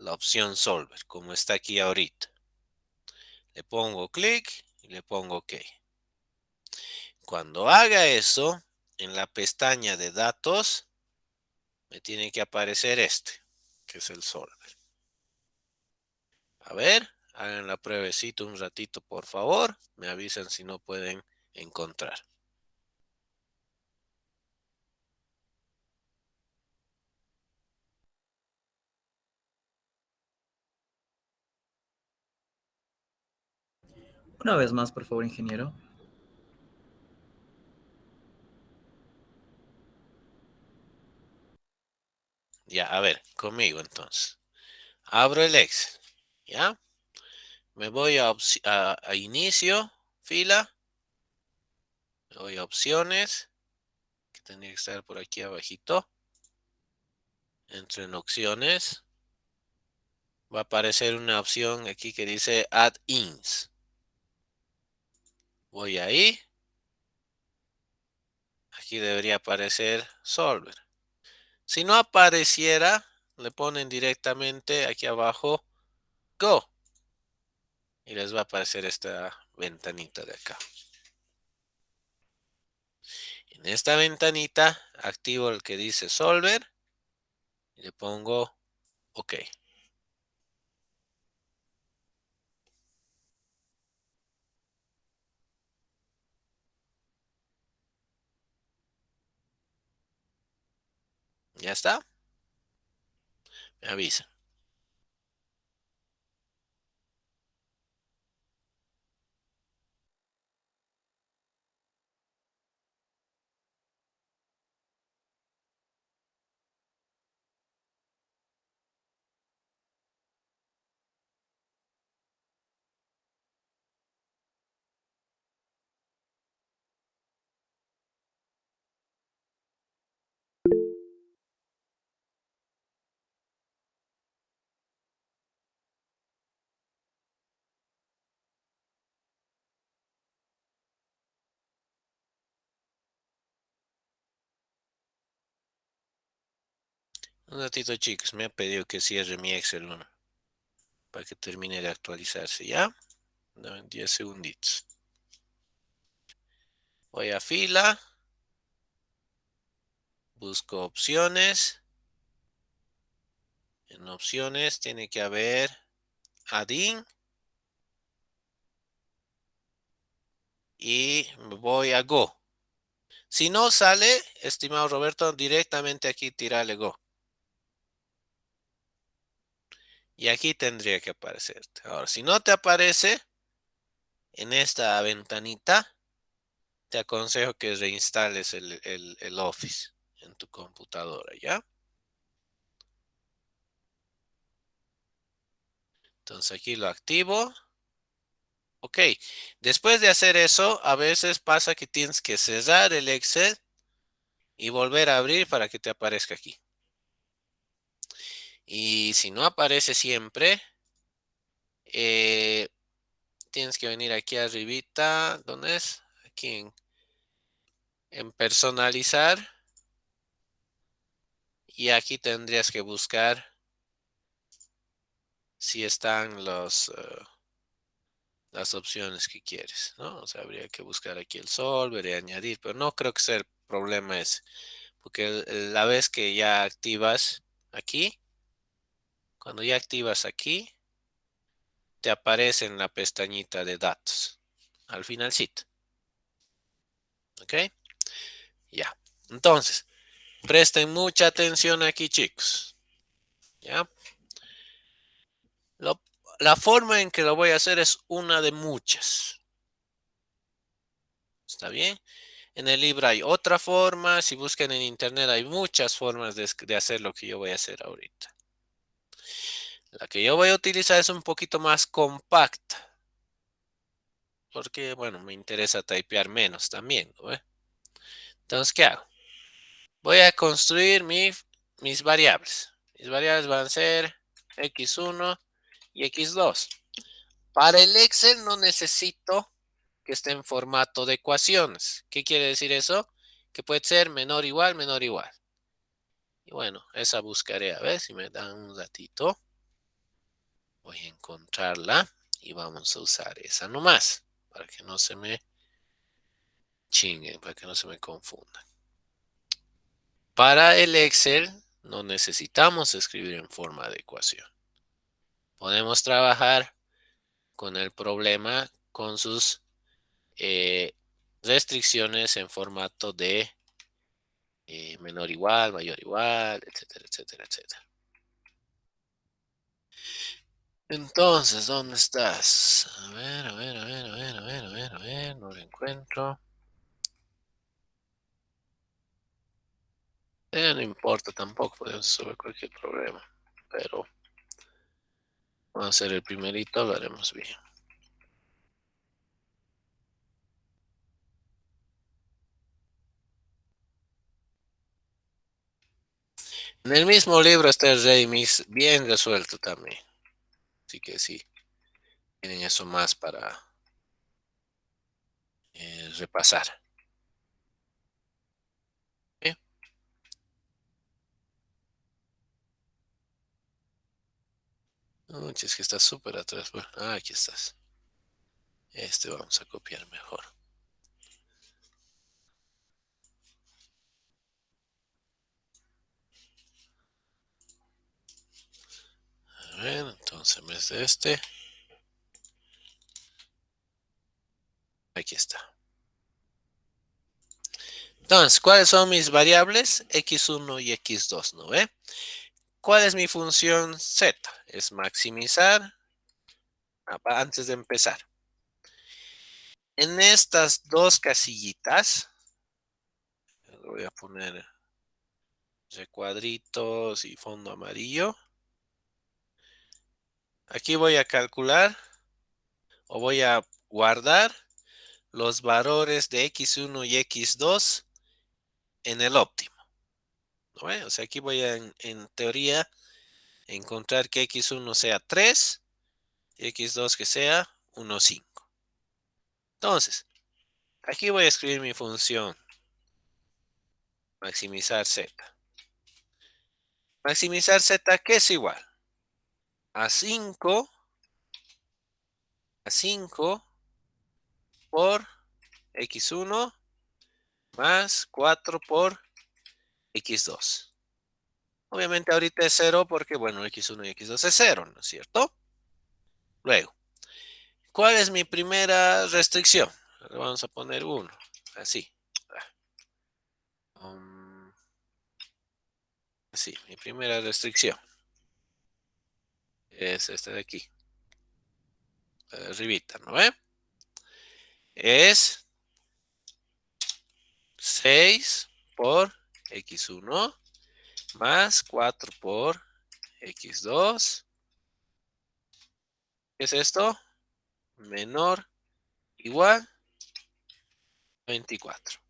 la opción solver, como está aquí ahorita. Le pongo clic y le pongo OK. Cuando haga eso, en la pestaña de datos, me tiene que aparecer este, que es el solver. A ver, hagan la pruebecita un ratito, por favor. Me avisan si no pueden encontrar. Una vez más, por favor, ingeniero. Ya, a ver, conmigo entonces. Abro el Excel, ¿ya? Me voy a inicio, fila. Me voy a opciones, que tendría que estar por aquí abajito. Entro en opciones. Va a aparecer una opción aquí que dice add-ins. Voy ahí. Aquí debería aparecer solver. Si no apareciera, le ponen directamente aquí abajo go. Y les va a aparecer esta ventanita de acá. En esta ventanita activo el que dice solver y le pongo OK. ¿Ya está? Me avisa. Un ratito, chicos, me ha pedido que cierre mi Excel 1 para que termine de actualizarse, ¿ya? Dame 10 segunditos. Voy a fila. Busco opciones. En opciones tiene que haber add-in. Y me voy a Go. Si no sale, estimado Roberto, directamente aquí tirarle Go. Y aquí tendría que aparecerte. Ahora, si no te aparece en esta ventanita, te aconsejo que reinstales el Office en tu computadora, ¿ya? Entonces aquí lo activo. Ok, después de hacer eso, a veces pasa que tienes que cerrar el Excel y volver a abrir para que te aparezca aquí. Y si no aparece siempre, tienes que venir aquí arribita. ¿Dónde es? Aquí en personalizar. Y aquí tendrías que buscar si están las opciones que quieres, ¿no? O sea, habría que buscar aquí el solver y añadir, pero no creo que sea el problema ese. Porque la vez que ya activas aquí, cuando ya activas aquí, te aparece en la pestañita de datos. Al finalcito. ¿Ok? Ya. Entonces, presten mucha atención aquí, chicos. ¿Ya? La forma en que lo voy a hacer es una de muchas. ¿Está bien? En el libro hay otra forma. Si buscan en internet hay muchas formas de hacer lo que yo voy a hacer ahorita. La que yo voy a utilizar es un poquito más compacta. Porque, bueno, me interesa typear menos también, ¿no? Entonces, ¿qué hago? Voy a construir mis variables. Mis variables van a ser x1 y x2. Para el Excel no necesito que esté en formato de ecuaciones. ¿Qué quiere decir eso? Que puede ser menor igual, menor igual. Y bueno, esa buscaré a ver si me dan un ratito. Voy a encontrarla y vamos a usar esa nomás. Para que no se me chinguen, para que no se me confundan. Para el Excel no necesitamos escribir en forma de ecuación. Podemos trabajar con el problema con sus restricciones en formato de menor igual, mayor igual, etcétera, etcétera, etcétera. Entonces, ¿dónde estás? A ver, a ver, a ver, a ver, a ver, a ver, a ver, no lo encuentro. No importa tampoco, podemos resolver cualquier problema. Pero vamos a hacer el primerito, lo haremos bien. En el mismo libro está el remix bien resuelto también. Así que sí, tienen eso más para repasar. ¿Sí? Uy, es que está súper atrás. Bueno, aquí estás. Este vamos a copiar mejor. A ver, entonces en vez de este, aquí está. Entonces, ¿cuáles son mis variables? X1 y X2, ¿no ve? ¿Cuál es mi función Z? Es maximizar antes de empezar. En estas dos casillitas, voy a poner recuadritos y fondo amarillo. Aquí voy a calcular o voy a guardar los valores de X1 y X2 en el óptimo. ¿No ve? O sea, aquí voy a, en teoría, encontrar que X1 sea 3 y X2 que sea 1,5. Entonces, aquí voy a escribir mi función maximizar Z. Maximizar z, ¿qué es igual? A 5 por x1 más 4 por x2. Obviamente ahorita es 0 porque, bueno, x1 y x2 es 0, ¿no es cierto? Luego, ¿cuál es mi primera restricción? Le vamos a poner 1, así. Así, mi primera restricción es esta de aquí. Arribita, ¿no ve? Es 6 por x1 más 4 por x2. ¿Qué es esto? Menor, igual, 24.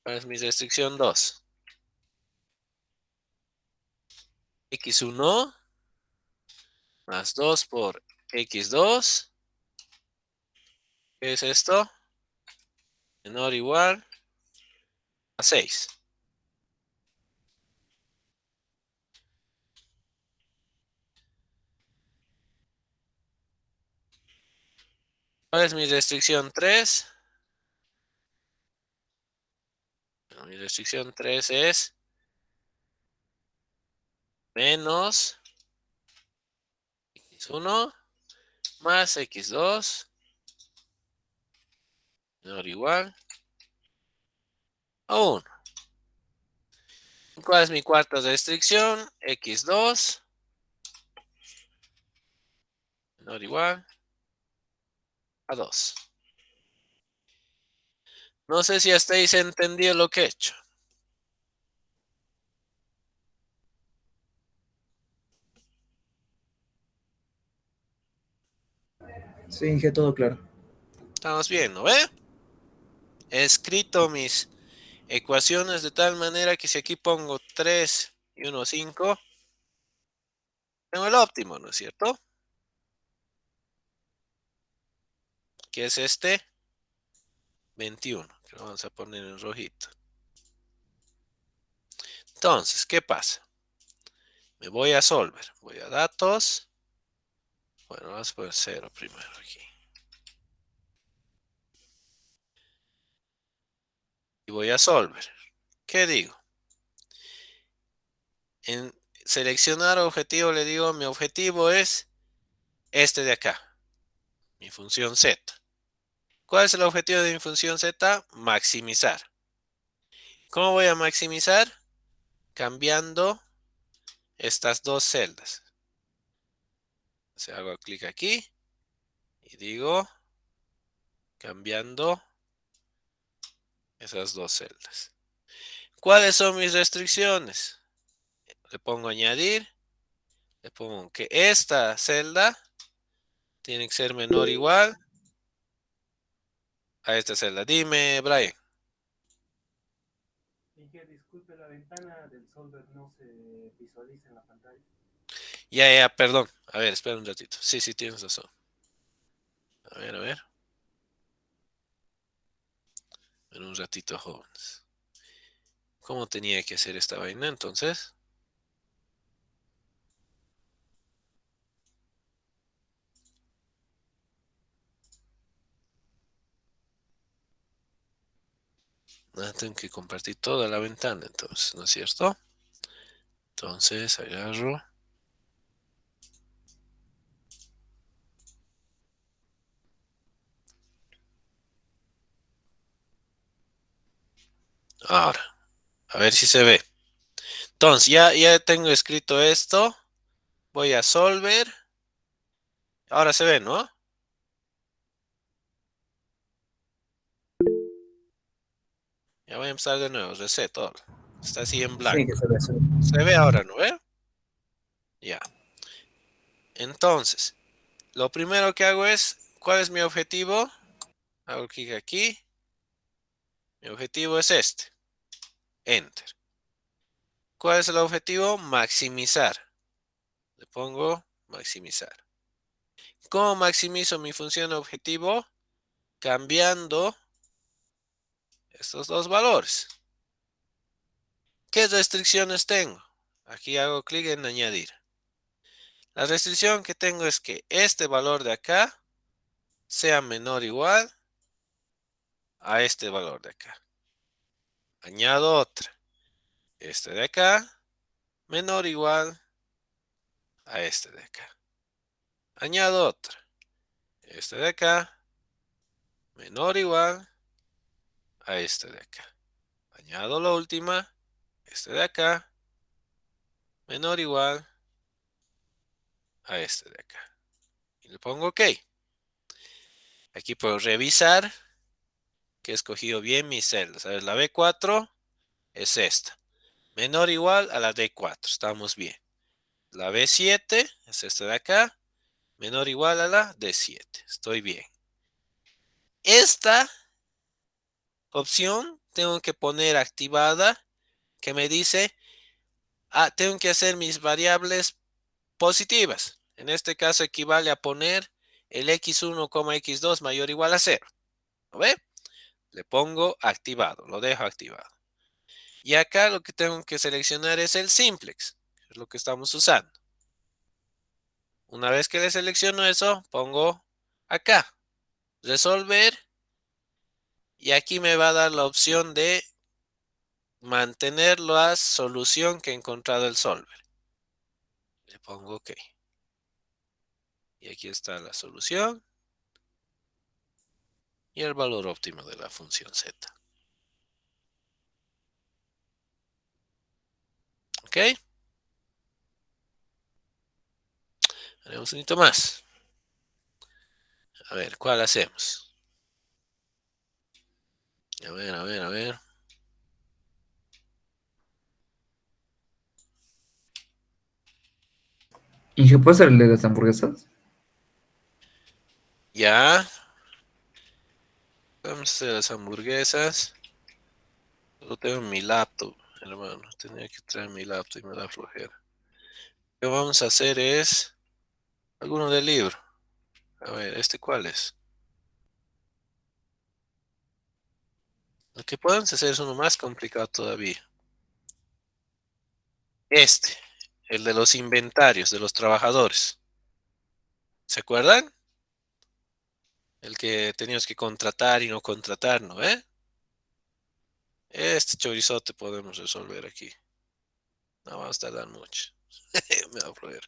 ¿Cuál es mi restricción 2? x1 más 2 por x2. ¿Qué es esto? Menor, igual, a 6. ¿Cuál es mi restricción 3? Bueno, mi restricción 3 es menos x1 más x2 menor o igual a 1. ¿Cuál es mi cuarta restricción? x2 menor o igual a 2. No sé si hasta ahí se entendió lo que he hecho. Sí, Inge, todo claro. Estamos bien, ¿no ve? He escrito mis ecuaciones de tal manera que si aquí pongo 3 y 1, 5, tengo el óptimo, ¿no es cierto? Que es este 21, que lo vamos a poner en rojito. Entonces, ¿qué pasa? Me voy a Solver, voy a datos. Bueno, vamos a poner 0 primero aquí. Y voy a Solver. ¿Qué digo? En seleccionar objetivo le digo, mi objetivo es este de acá, mi función z. ¿Cuál es el objetivo de mi función z? Maximizar. ¿Cómo voy a maximizar? Cambiando estas dos celdas. O sea, hago clic aquí y digo cambiando esas dos celdas. ¿Cuáles son mis restricciones? Le pongo añadir, le pongo que esta celda tiene que ser menor o igual a esta celda. Dime, Brian. Disculpe, la ventana del solver no se visualiza en la pantalla. Ya, perdón. A ver, espera un ratito. Sí, tienes razón. A ver. En un ratito, jóvenes. ¿Cómo tenía que hacer esta vaina entonces? Tengo que compartir toda la ventana entonces, ¿no es cierto? Entonces agarro. Ahora, a ver si se ve. Entonces, ya tengo escrito esto. Voy a Solver. Ahora se ve, ¿no? Ya voy a empezar de nuevo. Reset todo. Está así en Sí, blanco. que se ve, se ve. Se ve ahora, ¿no ve? Ya. Entonces, lo primero que hago es, ¿cuál es mi objetivo? Hago clic aquí. Mi objetivo es este. Enter. ¿Cuál es el objetivo? Maximizar. Le pongo maximizar. ¿Cómo maximizo mi función objetivo? Cambiando estos dos valores. ¿Qué restricciones tengo? Aquí hago clic en añadir. La restricción que tengo es que este valor de acá sea menor o igual a este valor de acá. Añado otra. Este de acá menor o igual a este de acá. Añado otra. Este de acá menor o igual a este de acá. Añado la última. Este de acá menor o igual a este de acá. Y le pongo OK. Aquí puedo revisar que he escogido bien mis celdas. A ver, la B4 es esta. Menor o igual a la D4. Estamos bien. La B7 es esta de acá. Menor o igual a la D7. Estoy bien. Esta opción tengo que poner activada, que me dice, tengo que hacer mis variables positivas. En este caso equivale a poner el x1, x2 mayor o igual a 0. ¿Lo ve? Le pongo activado, lo dejo activado. Y acá lo que tengo que seleccionar es el simplex, que es lo que estamos usando. Una vez que le selecciono eso, pongo acá, resolver, y aquí me va a dar la opción de mantener la solución que ha encontrado el solver. Le pongo OK. Y aquí está la solución y el valor óptimo de la función z. ¿Ok? Haremos un hito más. A ver, ¿cuál hacemos? A ver, a ver, a ver. ¿Y qué puede ser el de las hamburguesas? Ya. Vamos a hacer las hamburguesas. Lo tengo en mi laptop, hermano. Tenía que traer mi laptop y me da flojera. Lo que vamos a hacer es alguno del libro. A ver, ¿este cuál es? Lo que podemos hacer es uno más complicado todavía. Este, el de los inventarios de los trabajadores. ¿Se acuerdan? El que teníamos que contratar y no contratar, ¿no? Este chorizote podemos resolver aquí. No vamos a tardar mucho. Me va a flojera.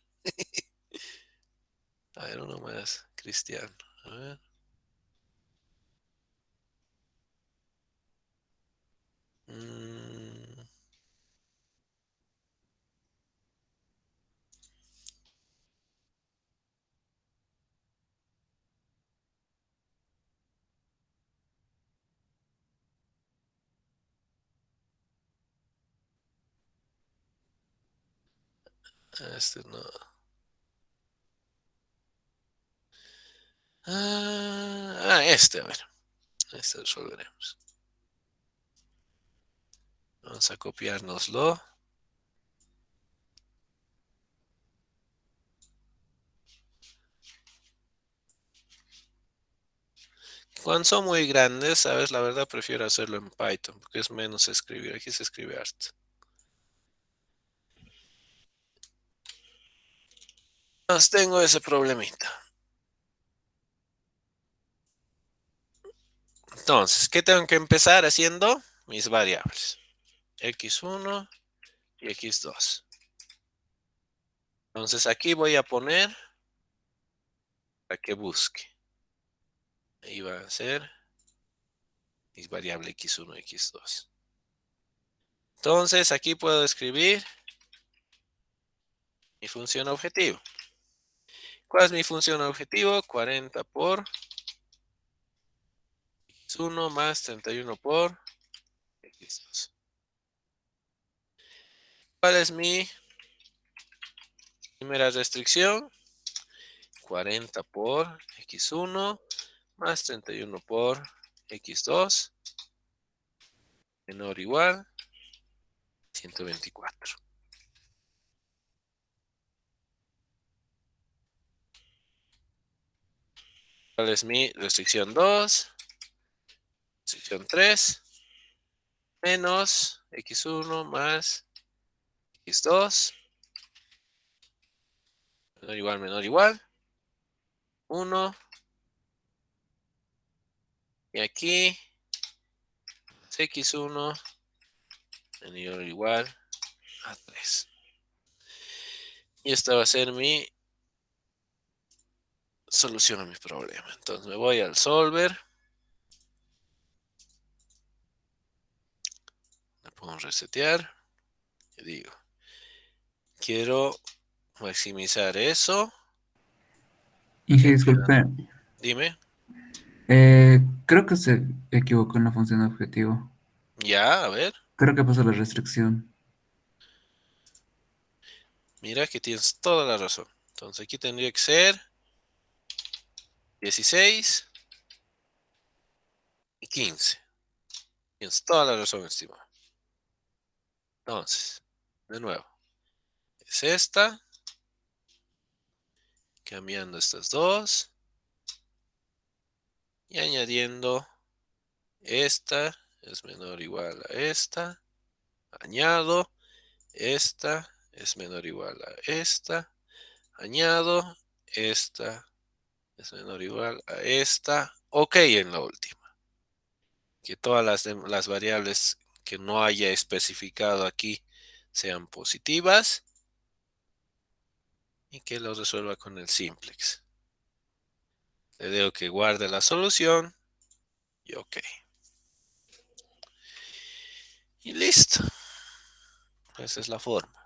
A ver, uno más, Cristiano. A ver. Este no. Este, a ver. Este resolveremos. Vamos a copiárnoslo. Cuando son muy grandes, sabes, la verdad prefiero hacerlo en Python, porque es menos escribir. Aquí se escribe harto. Entonces tengo ese problemita. Entonces, ¿qué tengo que empezar haciendo? Mis variables. x1 y x2. Entonces aquí voy a poner para que busque. Ahí va a ser mis variables x1 y x2. Entonces aquí puedo escribir mi función objetivo. ¿Cuál es mi función objetivo? 40 por x1 más 31 por x2. ¿Cuál es mi primera restricción? 40 por x1 más 31 por x2 menor o igual a 124. ¿Cuál es mi restricción 2? Restricción 3. menos x1 más x2 menor igual 1 y aquí es x1 menor o igual a 3 y esta va a ser mi solución a mi problema. Entonces me voy al solver, le pongo resetear y digo quiero maximizar eso. Inge, disculpe. Dime. Creo que se equivocó en la función de objetivo. Ya, a ver. Creo que pasó la restricción. Mira que tienes toda la razón. Entonces aquí tendría que ser 16 y 15. Tienes toda la razón, estimado. Entonces, de nuevo, es esta. Cambiando estas dos. Y añadiendo esta es menor o igual a esta. Añado. Esta es menor o igual a esta. Añado. Esta es menor o igual a esta. Ok en la última. Que todas las variables que no haya especificado aquí sean positivas. Y que lo resuelva con el simplex. Le digo que guarde la solución. Y ok. Y listo. Esa es la forma.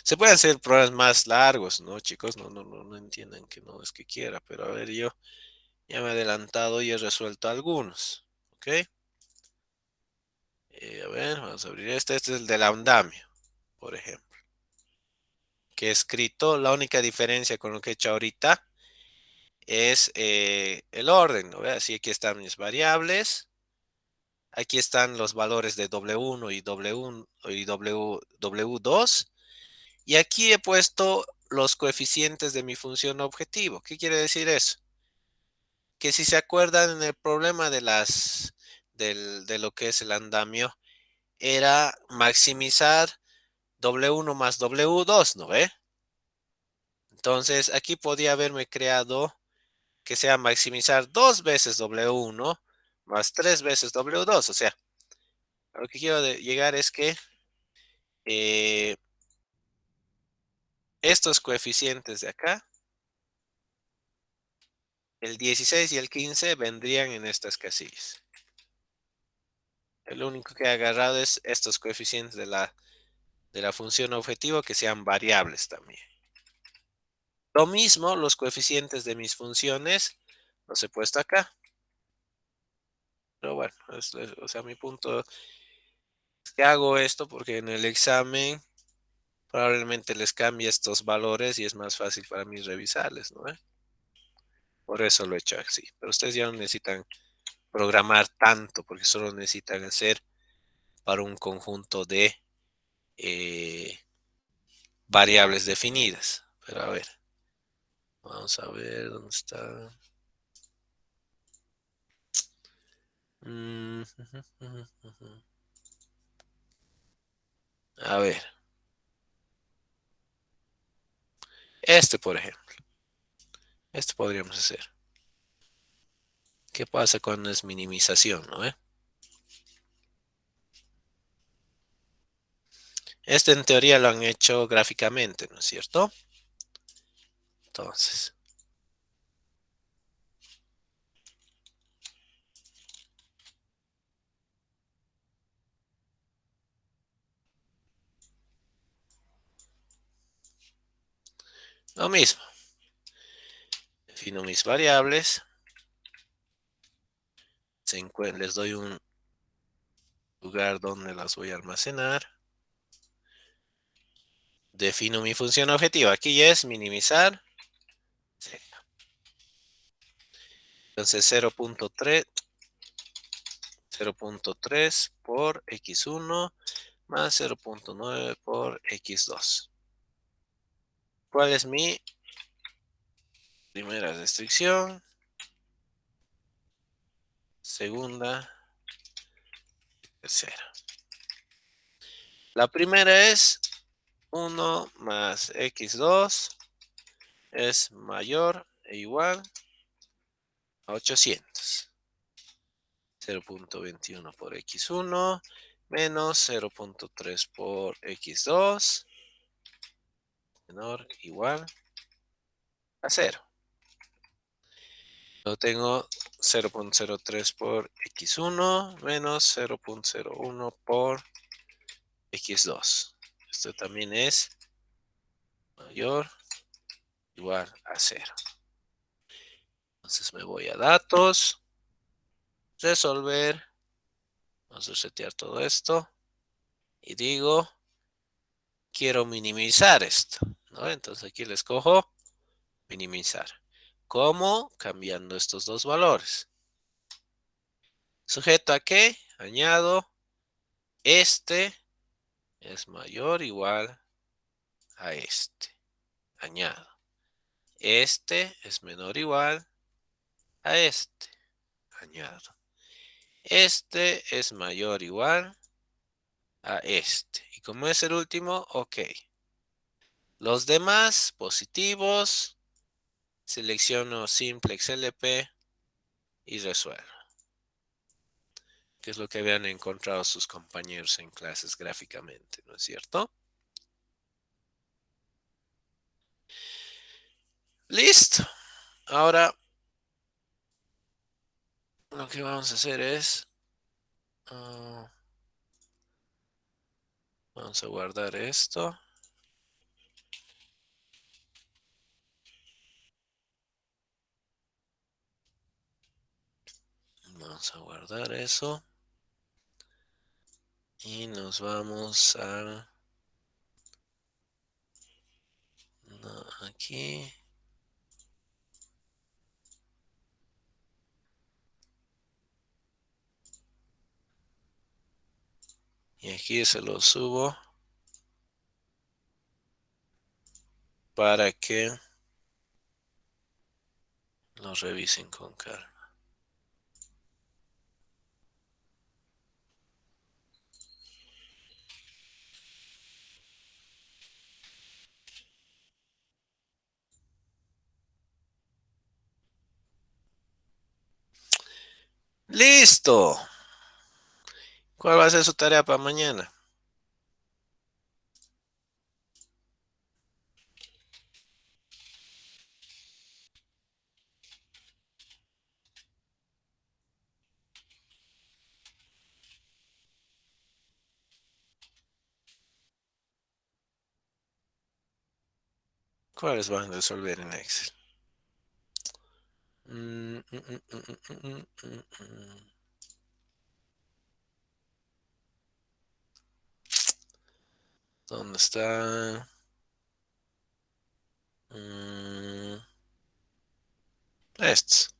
Se pueden hacer problemas más largos, ¿no, chicos? No entiendan que no es que quiera, pero a ver, yo ya me he adelantado y he resuelto algunos, ¿ok? A ver, vamos a abrir este. Este es el del andamio, por ejemplo. Que he escrito, la única diferencia con lo que he hecho ahorita es el orden, ¿no? Así aquí están mis variables. Aquí están los valores de W1 y W2. Y aquí he puesto los coeficientes de mi función objetivo. ¿Qué quiere decir eso? Que si se acuerdan en el problema de lo que es el andamio, era maximizar W1 más W2, ¿no ve? Entonces aquí podía haberme creado que sea maximizar 2 veces W1 más 3 veces W2. O sea, a lo que quiero llegar es que estos coeficientes de acá, el 16 y el 15 vendrían en estas casillas. El único que he agarrado es estos coeficientes de la función objetivo que sean variables también. Lo mismo, los coeficientes de mis funciones los he puesto acá. Pero bueno, o sea, mi punto es que hago esto porque en el examen probablemente les cambie estos valores y es más fácil para mí revisarles, ¿no? Por eso lo he hecho así. Pero ustedes ya no necesitan programar tanto porque solo necesitan hacer para un conjunto de variables definidas. Pero a ver, vamos a ver dónde está. A ver. Este, por ejemplo. Este podríamos hacer. ¿Qué pasa cuando es minimización, no? Este en teoría lo han hecho gráficamente, ¿no es cierto? Entonces. Lo mismo. Defino mis variables. Les doy un lugar donde las voy a almacenar. Defino mi función objetiva. Aquí ya es minimizar. Entonces 0.3 por x1 más 0.9 por x2. ¿Cuál es mi primera restricción? Segunda, tercera. La primera es 1 más x2 es mayor e igual a 800. 0.21 por x1 menos 0.3 por x2 menor o igual a 0. Lo tengo 0.03 por x1 menos 0.01 por x2. Esto también es mayor o igual a 0. Entonces me voy a datos, resolver, vamos a setear todo esto y digo, quiero minimizar esto, ¿no? Entonces aquí le escojo minimizar. ¿Cómo? Cambiando estos dos valores. ¿Sujeto a qué? Añado, este es mayor o igual a este. Añado. Este es menor o igual a este. Añado. Este es mayor o igual a este. Y como es el último, ok. Los demás positivos, selecciono Simplex LP y resuelvo. Que es lo que habían encontrado sus compañeros en clases gráficamente, ¿no es cierto? Listo. Ahora, lo que vamos a hacer es... vamos a guardar esto. Vamos a guardar eso. Y nos vamos a... no, aquí. Y aquí se lo subo para que lo revisen con calma. ¡Listo! ¿Cuál va a ser su tarea para mañana? ¿Cuáles van a resolver en Excel? ¿Dónde está? Estos.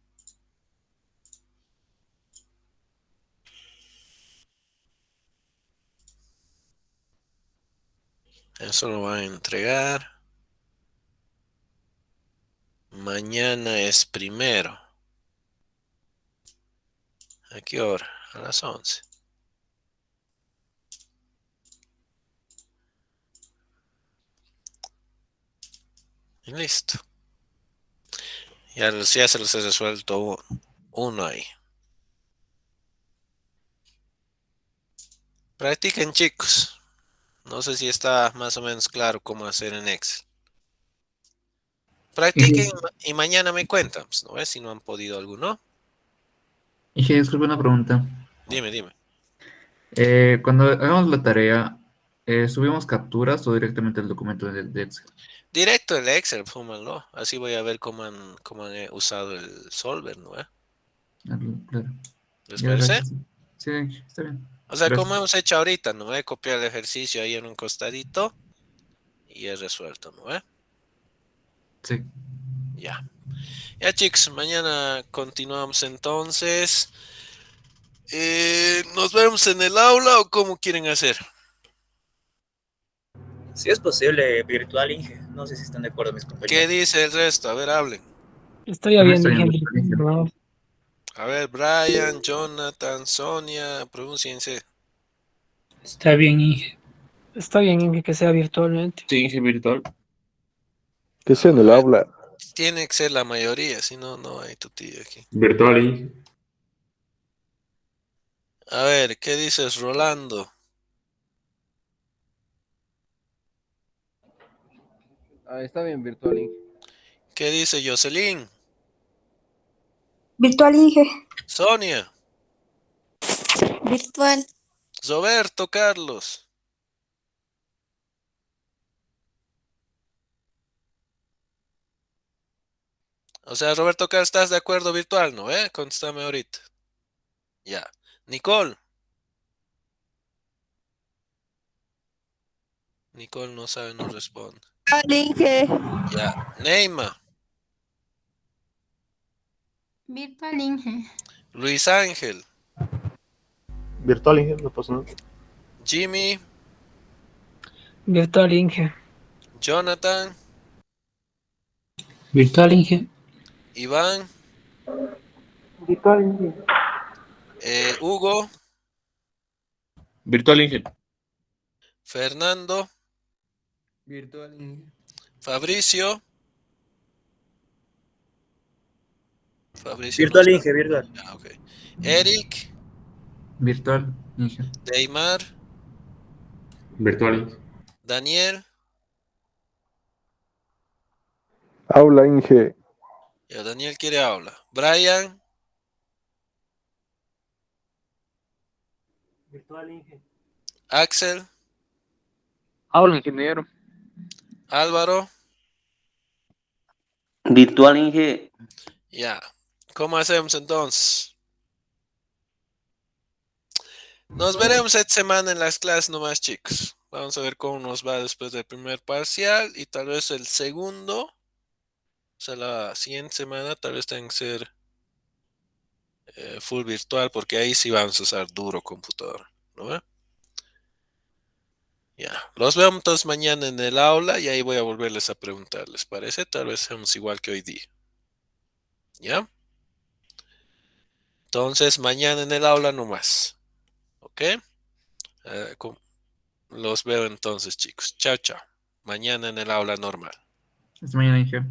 Eso lo van a entregar. Mañana es primero. ¿A qué hora? A las 11. Y listo. Ya se los he resuelto uno ahí. Practiquen, chicos. No sé si está más o menos claro cómo hacer en Excel. Practiquen y mañana me cuentan, pues, ¿no ves? Si no han podido alguno. Inge, disculpe una pregunta. Dime. Cuando hagamos la tarea, ¿subimos capturas o directamente el documento de Excel? Directo el Excel, pónganlo. Así voy a ver cómo han usado el Solver, ¿no? Ah, claro. ¿Les Ya, parece? gracias. Sí, está bien. O sea, Gracias. como hemos hecho ahorita, ¿no? Copiar el ejercicio ahí en un costadito y es resuelto, ¿no? Sí. Ya. Ya, chicos, mañana continuamos entonces. ¿Nos vemos en el aula o cómo quieren hacer? Si es posible, virtual, Inge. No sé si están de acuerdo mis ¿Qué compañeros. dice el resto? A ver, hablen. Estoy Ajá, bien, está bien, Inge. Inge. Vamos. A ver, Brian, Jonathan, Sonia, pronúnciense. Está bien, Inge. Está bien, Inge, que sea virtualmente. Sí, Inge virtual. Que sea en el aula. Tiene que ser la mayoría, si no, no hay tu tía aquí. Virtual, Inge. A ver, ¿qué dices, Rolando? Está bien, virtual, Inge. ¿Qué dice Jocelyn? Virtual, Inge. Sonia, Virtual. Roberto, Carlos. O sea, Roberto, Carlos, ¿estás de acuerdo virtual, no? Contéstame ahorita. Ya. Nicole. Nicole no sabe, no responde. Inge. Ya. Neymar. Virtual, Inge. Luis Ángel. Virtual, Inge, no pasa nada. Jimmy. Virtual, Inge. Jonathan. Virtual, Inge. Iván. Virtual, Inge. Hugo. Virtual, Inge. Fernando. Virtual, Inge. Fabricio. Fabricio no Virtual, sabe. Inge, virtual. Ah, ok. Eric. Virtual, Inge. Deimar. Virtual, Inge. Daniel. Aula, Inge. Ya, Daniel quiere hablar. Brian. Virtual, Inge. Axel. Aula, ingeniero. Álvaro. Virtual, Inge. Ya. ¿Cómo hacemos entonces? Nos veremos esta semana en las clases nomás, chicos. Vamos a ver cómo nos va después del primer parcial y tal vez el segundo. O sea, la siguiente semana tal vez tenga que ser full virtual porque ahí sí vamos a usar duro computador, ¿no ve? Ya. Los vemos entonces mañana en el aula y ahí voy a volverles a preguntar. ¿Les parece? Tal vez seamos igual que hoy día. ¿Ya? Entonces, mañana en el aula nomás. ¿Ok? Los veo entonces, chicos. Chao, chao. Mañana en el aula normal. Hasta mañana, Inge.